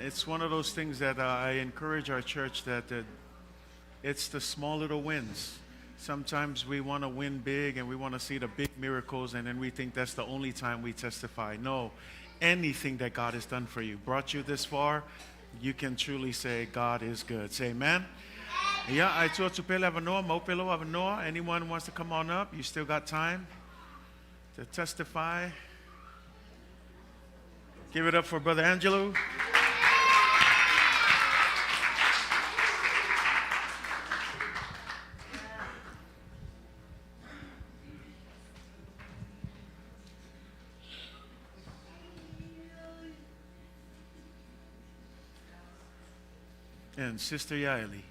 It's one of those things that I encourage our church that it's the small little wins. Sometimes we want to win big and we want to see the big miracles, and then we think that's the only time we testify. No, anything that God has done for you, brought you this far, you can truly say God is good. Say amen. Yeah, I told you anyone wants to come on up, you still got time to testify. Give it up for Brother Angelo. And Sister Yaeli.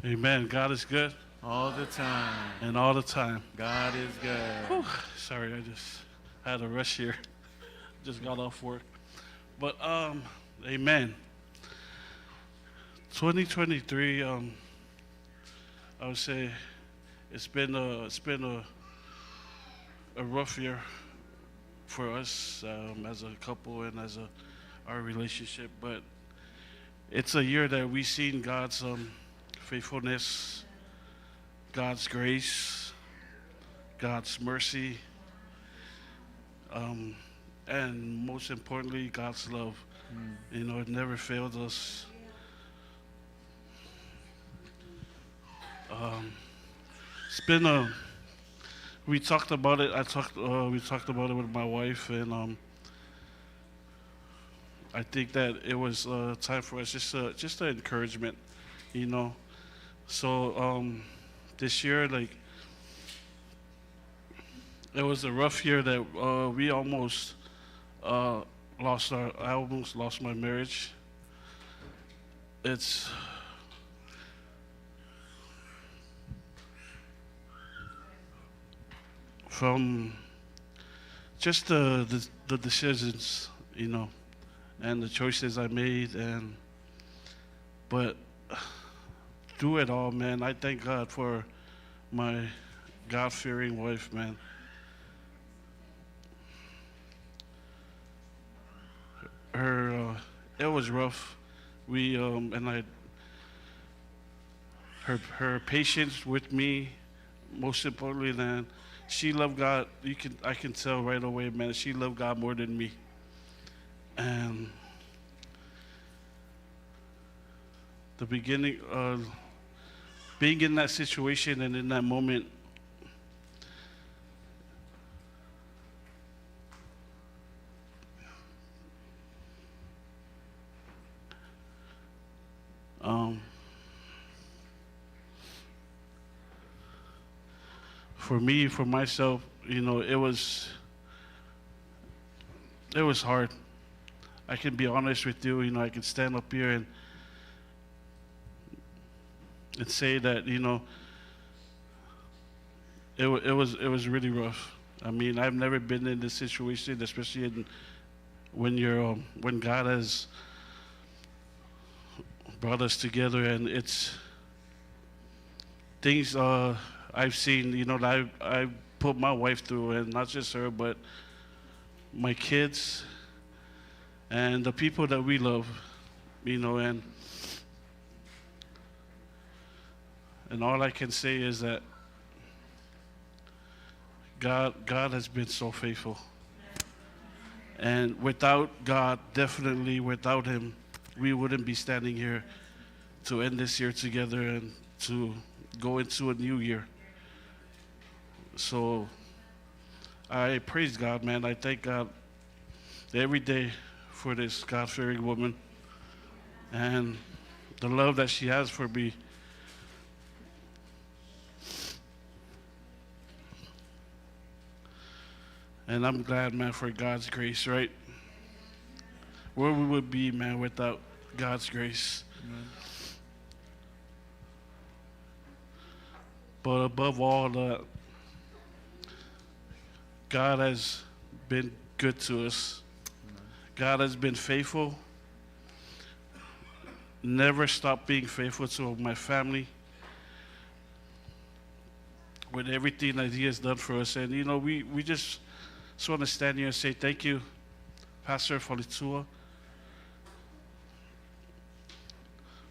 Amen. God is good. All the time. And all the time. God is good. Whew. Sorry, I just had a rush here. Just got off work. But amen. 2023, I would say it's been a rough year for us as a couple and as our relationship, but it's a year that we've seen God's faithfulness, God's grace, God's mercy, and most importantly, God's love. You know, it never failed us. It's been we talked about it. We talked about it with my wife, and I think that it was time for us just an encouragement, you know. So this year, like, it was a rough year that we almost I almost lost my marriage. It's from just the decisions, you know, and the choices I made, but through it all, man, I thank God for my God-fearing wife, man. It was rough. Her patience with me, most importantly, then she loved God. I can tell right away, man. She loved God more than me. And the beginning, being in that situation and in that moment, for me, for myself, it was hard. I can be honest with you. I can stand up here and say that it was really rough. I mean, I've never been in this situation, especially when God has brought us together, and it's things I've seen, that I've put my wife through, and not just her, but my kids and the people that we love, and all I can say is that God has been so faithful. And without God, definitely without Him, we wouldn't be standing here to end this year together and to go into a new year. So I praise God, man. I thank God every day for this God-fearing woman and the love that she has for me. And I'm glad, man, for God's grace, right? Where we would be, man, without God's grace. Amen. But above all that, God has been good to us. Amen. God has been faithful. Never stopped being faithful to my family with everything that He has done for us. And, we just want to stand here and say thank you, Pastor Falitua,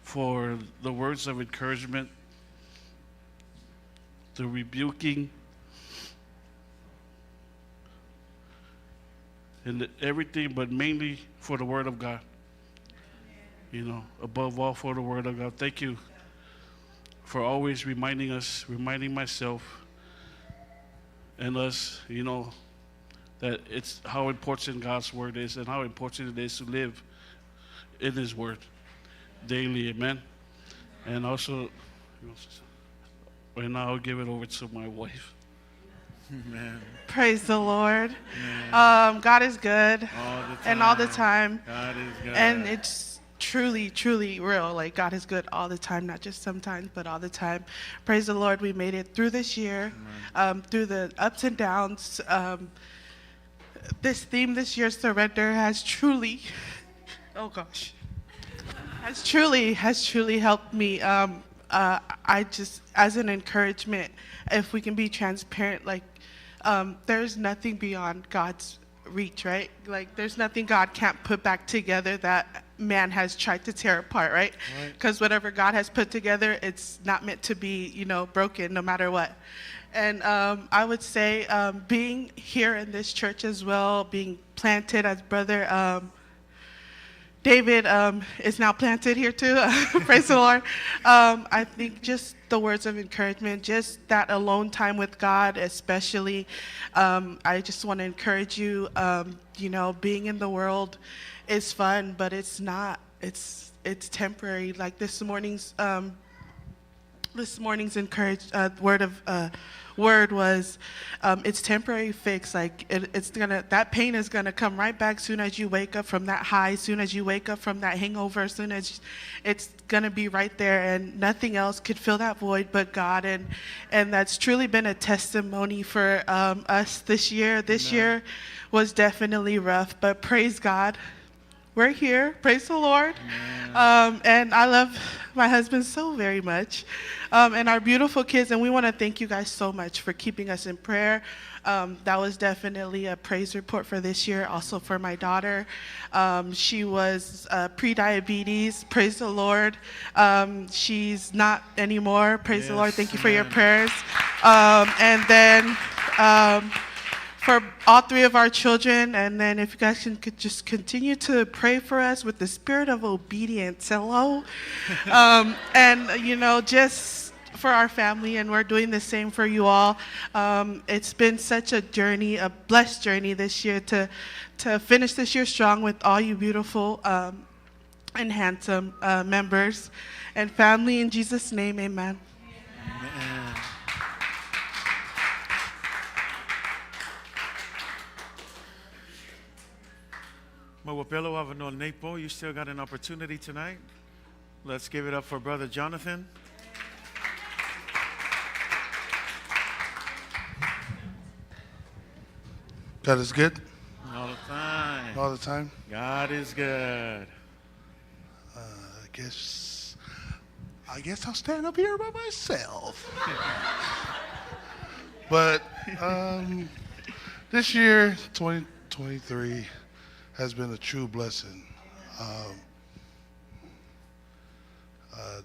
for the words of encouragement, the rebuking, and everything, but mainly for the Word of God. Above all, for the Word of God. Thank you for always reminding us, reminding myself and us, that it's how important God's Word is and how important it is to live in His Word daily. Amen. And also, right now I'll give it over to my wife. Amen. Praise the Lord. God is good and all the time. God is good. And it's truly, truly real. Like, God is good all the time, not just sometimes, but all the time. Praise the Lord. We made it through this year, through the ups and downs. This theme this year, surrender, has truly, has truly helped me. I just, as an encouragement, if we can be transparent, like, there's nothing beyond God's reach, right? Like, there's nothing God can't put back together that man has tried to tear apart, right? Because whatever God has put together, it's not meant to be, broken no matter what. And I would say being here in this church as well, being planted as Brother David is now planted here too. Praise the Lord. I think just the words of encouragement, just that alone time with God, especially. I just want to encourage you. Being in the world is fun, but it's not. It's temporary. Like this morning's word was it's temporary fix. Like that pain is gonna come right back soon as you wake up from that high, soon as you wake up from that hangover, soon as it's gonna be right there, and nothing else could fill that void but God. And that's truly been a testimony for us this year. This year was definitely rough, but praise God, we're here. Praise the Lord. And I love my husband so very much, and our beautiful kids. And we want to thank you guys so much for keeping us in prayer. That was definitely a praise report for this year. Also for my daughter, she was pre-diabetes. Praise the Lord. She's not anymore. Praise the Lord. Thank you for your prayers. And then for all three of our children, and then if you guys could just continue to pray for us with the spirit of obedience. Hello. And just for our family, and we're doing the same for you all. It's been such a journey, a blessed journey this year to finish this year strong with all you beautiful and handsome members and family. In Jesus' name, amen. Amen. Mawapelo Avano Nepo, you still got an opportunity tonight. Let's give it up for Brother Jonathan. God is good. All the time. All the time. God is good. I guess I'll stand up here by myself. But this year, 2023, has been a true blessing.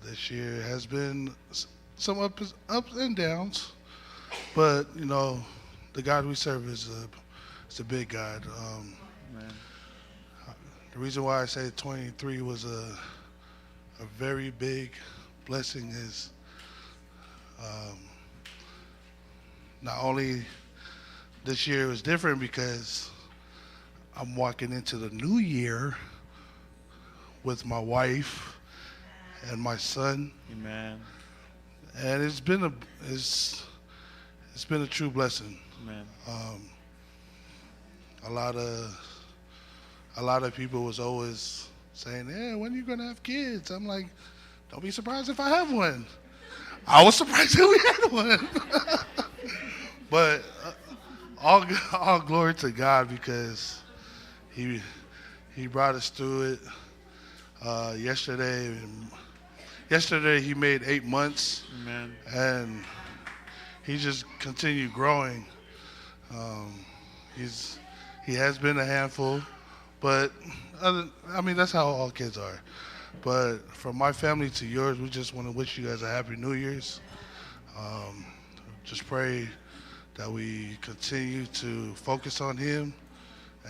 This year has been some ups and downs, but the God we serve is a big God. The reason why I say 23 was a very big blessing is not only this year was different because I'm walking into the new year with my wife and my son. Amen. And it's been a true blessing. Amen. A lot of people was always saying, "Yeah, when are you gonna have kids?" I'm like, "Don't be surprised if I have one." I was surprised that we had one. But all glory to God because He brought us through it. Yesterday he made 8 months. Amen. And he just continued growing. He has been a handful, but that's how all kids are. But from my family to yours, we just want to wish you guys a happy New Year's. Just pray that we continue to focus on Him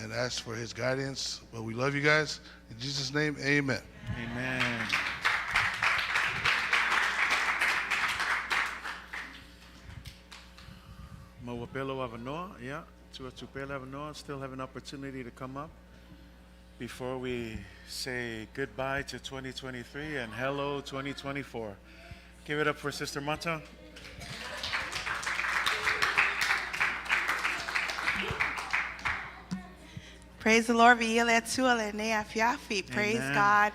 and ask for His guidance. But we love you guys. In Jesus' name, amen. Amen. Mawapelo Avanoa, yeah. Tuatupela Avanoa still have an opportunity to come up before we say goodbye to 2023 and hello 2024. Give it up for Sister Mata. Praise the Lord. Praise God.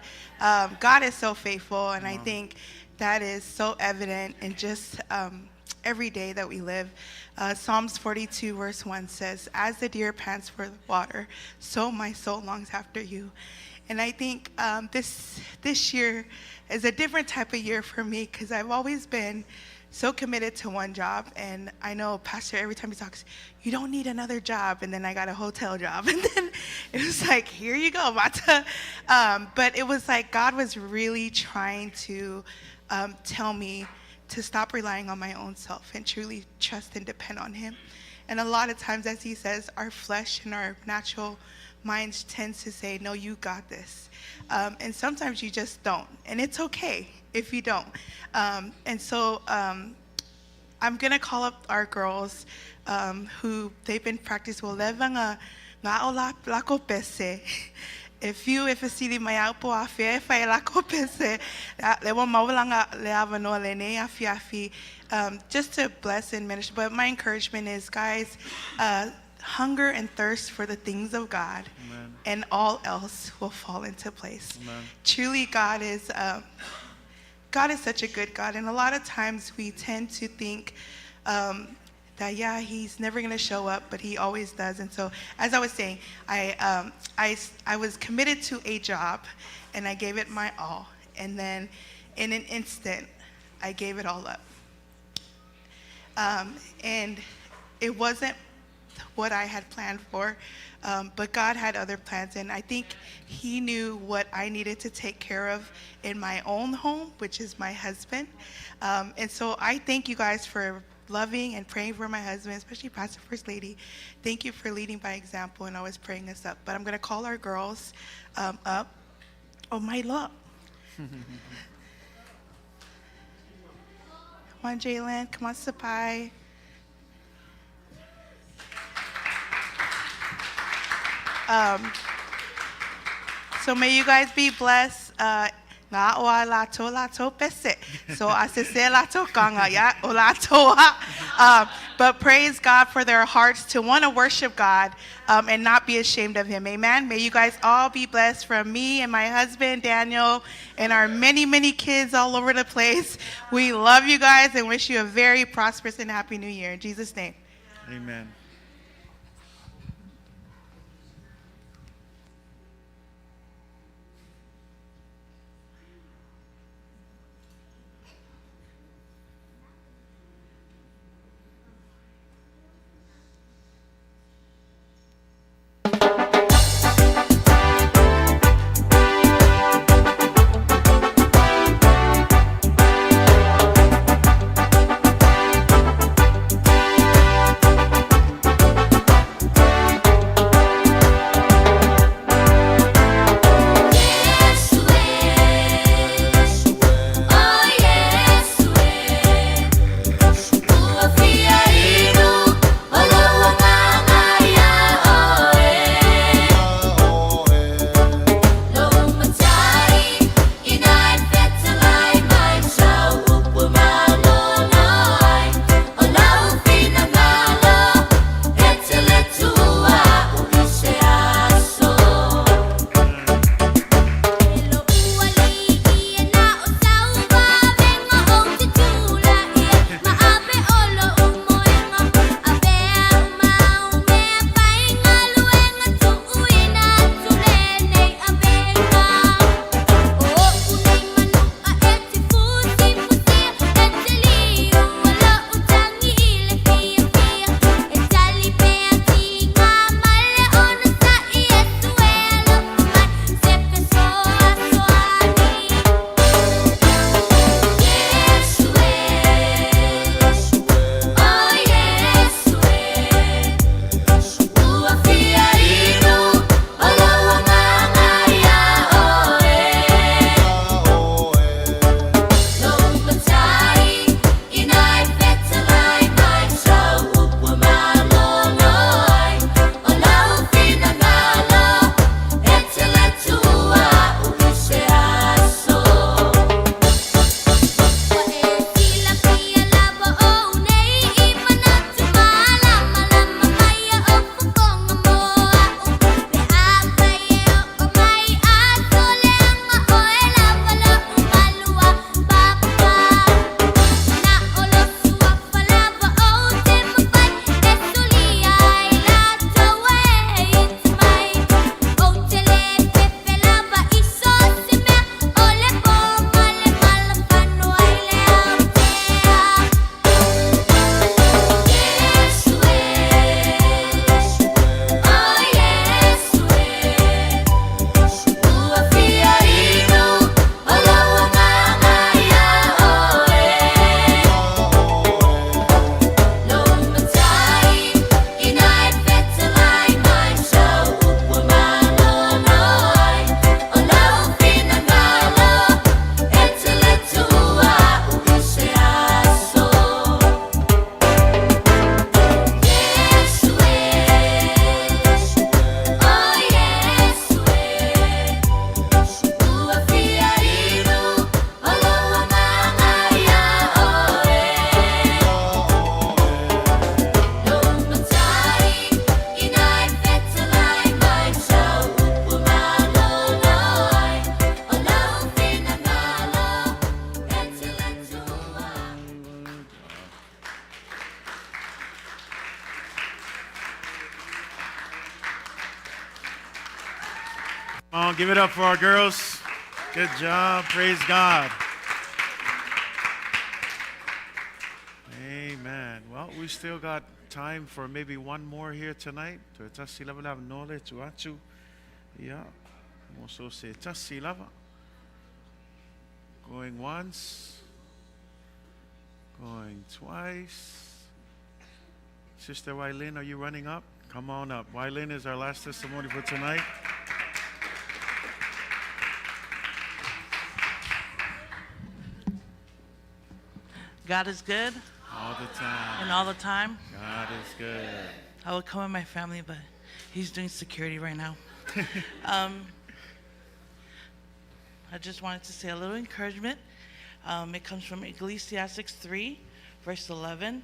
God is so faithful, and I think that is so evident in just every day that we live. Psalms 42 verse 1 says, "As the deer pants for the water, so my soul longs after you." And I think this year is a different type of year for me because I've always been so committed to one job. And I know Pastor, every time he talks, you don't need another job. And then I got a hotel job. And then it was like, here you go, Mata. But it was like God was really trying to tell me to stop relying on my own self and truly trust and depend on Him. And a lot of times, as He says, our flesh and our natural minds tends to say, no, you got this. And sometimes you just don't. And it's okay if you don't. And so I'm going to call up our girls who they've been practicing. If you see the mayapo afia if I lako pese le wa mawlanga le avano le ne afiafi just to bless and minister. But my encouragement is, guys, hunger and thirst for the things of God. Amen. And all else will fall into place. Amen. Truly, God is such a good God, and a lot of times we tend to think that yeah, he's never going to show up, but he always does. And so, as I was saying, I was committed to a job, and I gave it my all. And then, in an instant, I gave it all up. And it wasn't what I had planned for, but God had other plans, and I think he knew what I needed to take care of in my own home, which is my husband. And so I thank you guys for loving and praying for my husband, especially Pastor First Lady. Thank you for leading by example and always praying us up. But I'm going to call our girls up. Oh, my Lord. Come on, Jalen. Come on, Sapai. So may you guys be blessed. Nga o lato pese. So asese lato kanga ya o lato. But praise God for their hearts to want to worship God and not be ashamed of him. Amen. May you guys all be blessed from me and my husband Daniel and our many, many kids all over the place. We love you guys and wish you a very prosperous and happy new year. In Jesus' name. Amen. on, give it up for our girls. Good job. Praise God. Amen. Well, we still got time for maybe one more here tonight. Yeah. Also say Tasilava. Going once. Going twice. Sister Wylin, are you running up? Come on up. Wylin is our last testimony for tonight. God is good. All the time. And all the time. God is good. I would come with my family, but he's doing security right now. I just wanted to say a little encouragement. It comes from Ecclesiastes 3, verse 11.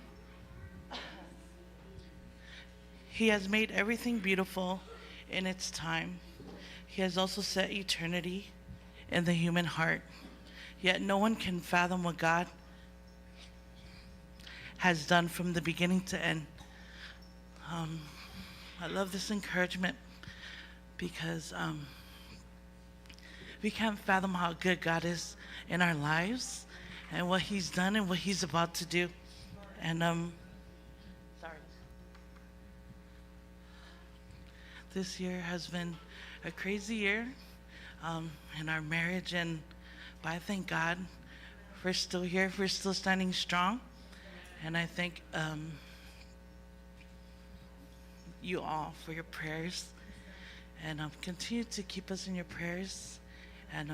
He has made everything beautiful in its time. He has also set eternity in the human heart. Yet no one can fathom what God has done from the beginning to end. I love this encouragement because we can't fathom how good God is in our lives and what he's done and what he's about to do. And this year has been a crazy year in our marriage, but I thank God we're still here, we're still standing strong. And I thank you all for your prayers, and continue to keep us in your prayers. And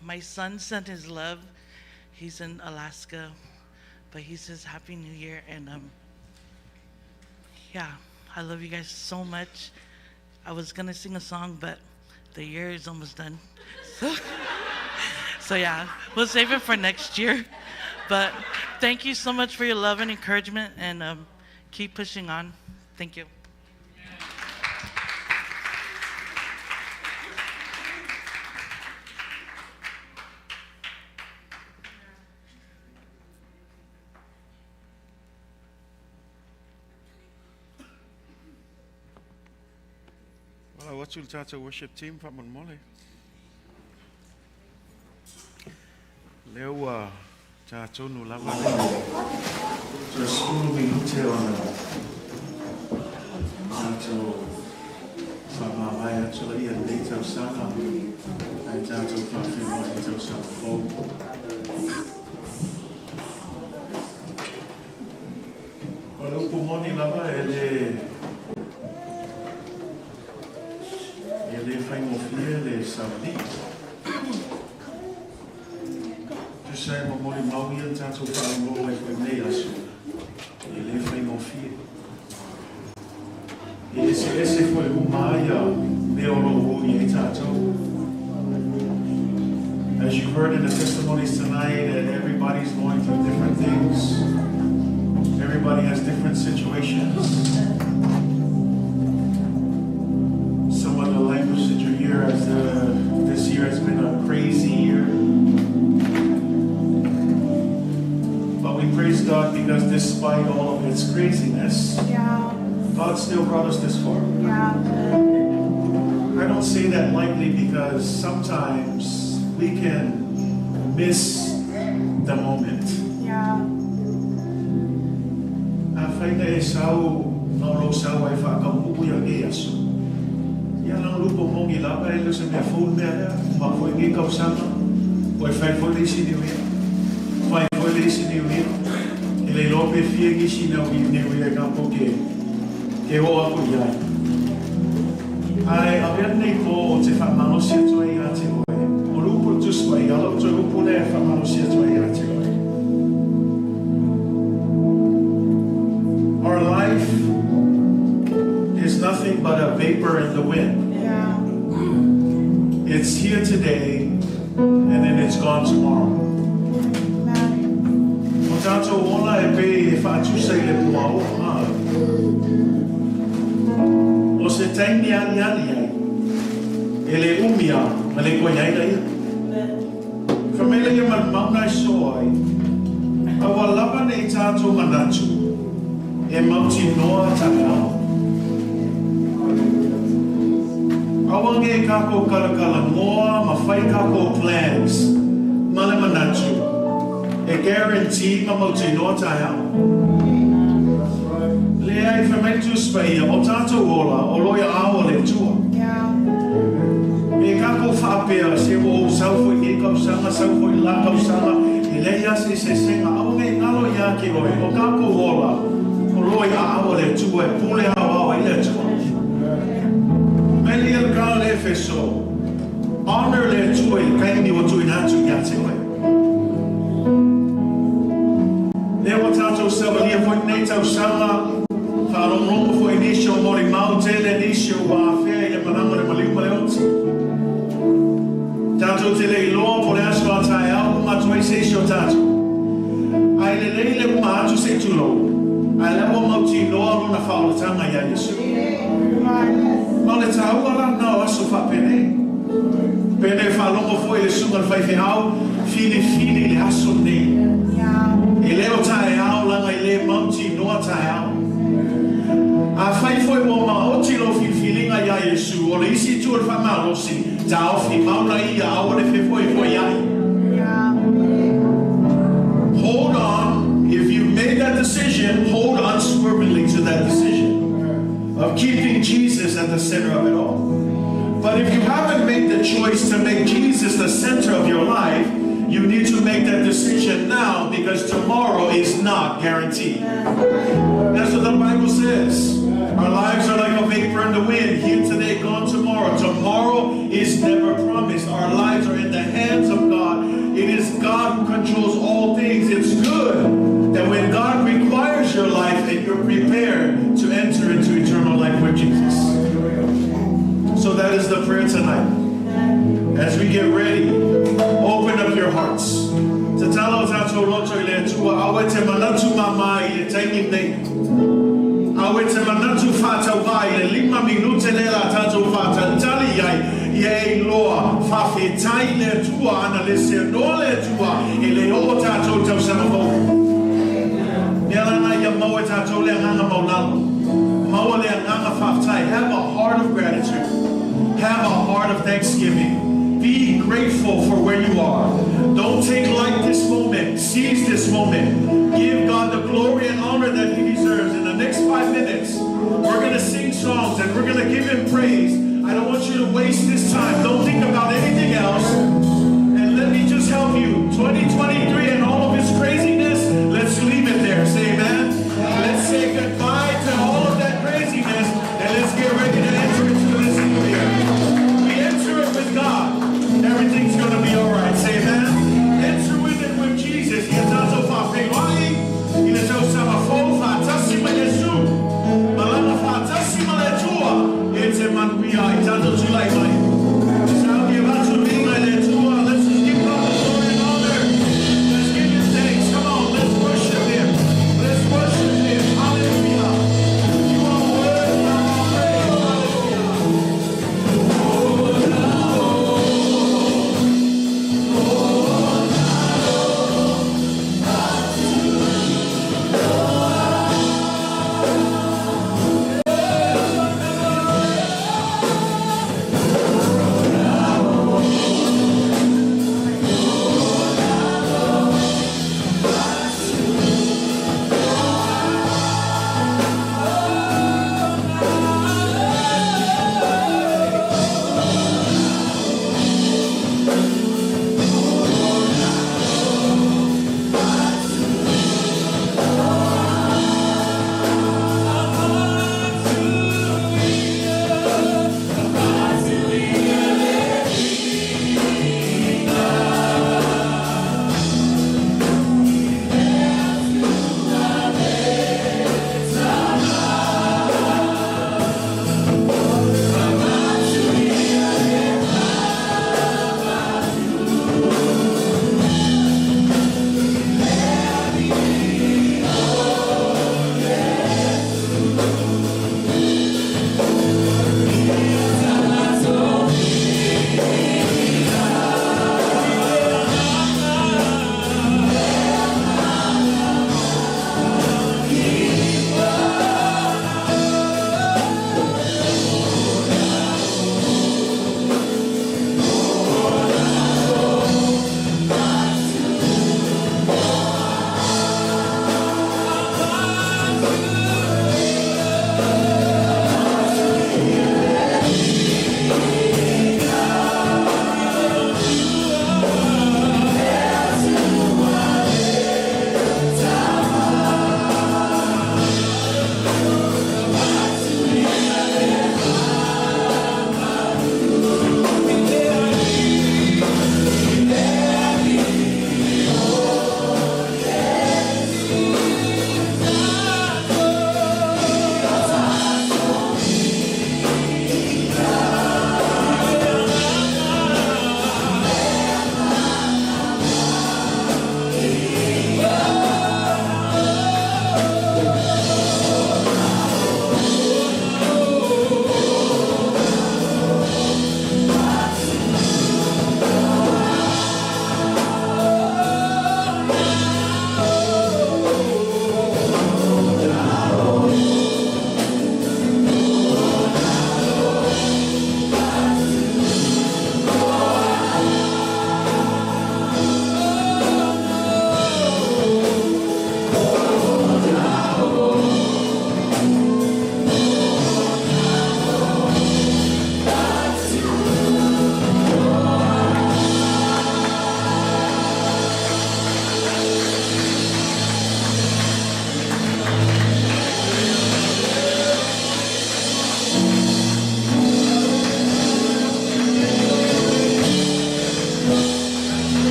my son sent his love. He's in Alaska, but he says Happy New Year. And yeah, I love you guys so much. I was gonna sing a song, but the year is almost done. So yeah, we'll save it for next year. But thank you so much for your love and encouragement, and keep pushing on. Thank you. Well, what's your Tata worship team from Mole? Leo Tata no lava. So school we hotel on Tata from my actually and later summer. I Tata from my later summer. Well, Pumoni lava ele fai mon fiel et samedi. Tu sais, mon mari Maurian Tato Fango avec le Néasu. Ele fai mon fiel. Et esse foi o Maia, Neolo e Tato. As you heard in the testimonies tonight, that everybody's going through different things. Everybody has different situations. Some of the language that you hear as this year has been a crazy year. But we praise God because despite all of its craziness, God still brought us this far. I don't say that lightly because sometimes we can miss the moment. Faida e sau no lo sau ai fa ka pupu ya ke aso. Ya na lupo mongi la pa ele se me phone me ma foi ngi ka usanga. Foi fai foi le si niwe. Fai foi le si niwe. Ele lo pe fie ngi si na wi niwe ka poke. Ke ho aku ya. Ai aver nei ko te fa mano si to ia te ko. O lupo tu spai alo tu lupo le fa mano si to ia te ko. Our life is nothing but a vapor in the wind. It's here today, and then it's gone tomorrow. Tanto ola e pe fa tu sei le puao. O se taimi ali ai. Ele umia, ma le koia ai. Famele ye man mauna soai. Awa lava nei tato manatu. E mauti noa takao. Awange kako kalakala moa mawhai kako plans. Male manatu. E guaranteed mamauti no taia. Le ai fermentu spaia o tato ola o loia awa le tua. E kako whaapea se o saufo i kausanga, saufo i la kausanga. E leia se senga awange ngalo ia ke oe. O kako ola o loia awa le tua. E pule awa i le tua. Meli el kala le feso. Honor le tua i kaini o tui natu yate oe. Le wa tato savalia foi nei tau sanga. Wharongongo foi nisho mori maute le nisho wa fea i le mananga le maliuma le oti. Tato te le iloa po le aso atai au matu ai se isho tato. Ai le leile uma atu se tulo. Ai le wa mauti loa luna whaolatanga ia Yesu. Ma le tau ala nao aso whapene. Pene whalongo foi le sunga whaife au. Fini le aso nei. E leo tae au langa i le mauti noa tae au. A whai foi mo ma oti lo filinga ia Yesu. O le isi tu al whamalosi. Ta ofi maula ia au le foi ai. Hold on. If you've made that decision, hold unswervingly to that decision of keeping Jesus at the center of it all. But if you haven't made the choice to make Jesus the center of your life, you need to make that decision now because tomorrow is not guaranteed. That's what the Bible says. Our lives are like a vapor in the wind. Here today, gone tomorrow. Tomorrow is never promised. Our lives are in the hands of God. It is God who controls all things. It's good that when God requires your life that you're prepared to enter into eternal life with Jesus. So that is the prayer tonight. As we get ready, open up your hearts. Te talo tato loto I le tua, awe te manatu mama I le taimi nei. Awe te manatu whata wai, le 5 minute le la tato whata tali ai, ye loa, whawhi tai le tua, ana le se no le tua, e le o tato tau sama mo. Nialana ia maua tato le nganga maunalo. Maua le nganga whawtai. Have a heart of gratitude. Have a heart of thanksgiving. Be grateful for where you are. Don't take light this moment. Seize this moment. Give God the glory and honor that He deserves. In the next 5 minutes, we're going to sing songs and we're going to give Him praise. I don't want you to waste this time. Don't think about anything else. And let me just help you. 2023 and all of its craziness, let's leave it there. Say amen. Let's say goodbye to all of that craziness and let's get ready to enter into this new year. We enter it with God. Everything's going to be all right. Say amen. Enter with it with Jesus. He has done so far.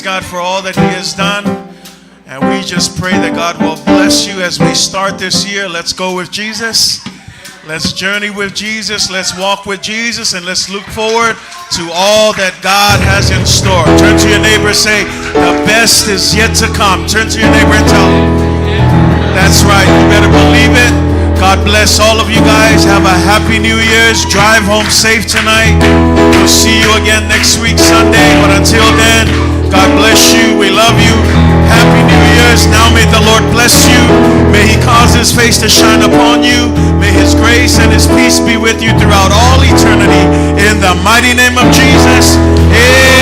God for all that He has done. And we just pray that God will bless you as we start this year. Let's go with Jesus. Let's journey with Jesus. Let's walk with Jesus. And let's look forward to all that God has in store. Turn to your neighbor and say, the best is yet to come. Turn to your neighbor and tell him. That's right. You better believe it. God bless all of you guys. Have a happy New Year's. Drive home safe tonight. We'll see you again next week, Sunday. But until then, God bless you. We love you. Happy New Year's. Now may the Lord bless you. May He cause His face to shine upon you. May His grace and His peace be with you throughout all eternity. In the mighty name of Jesus. Amen.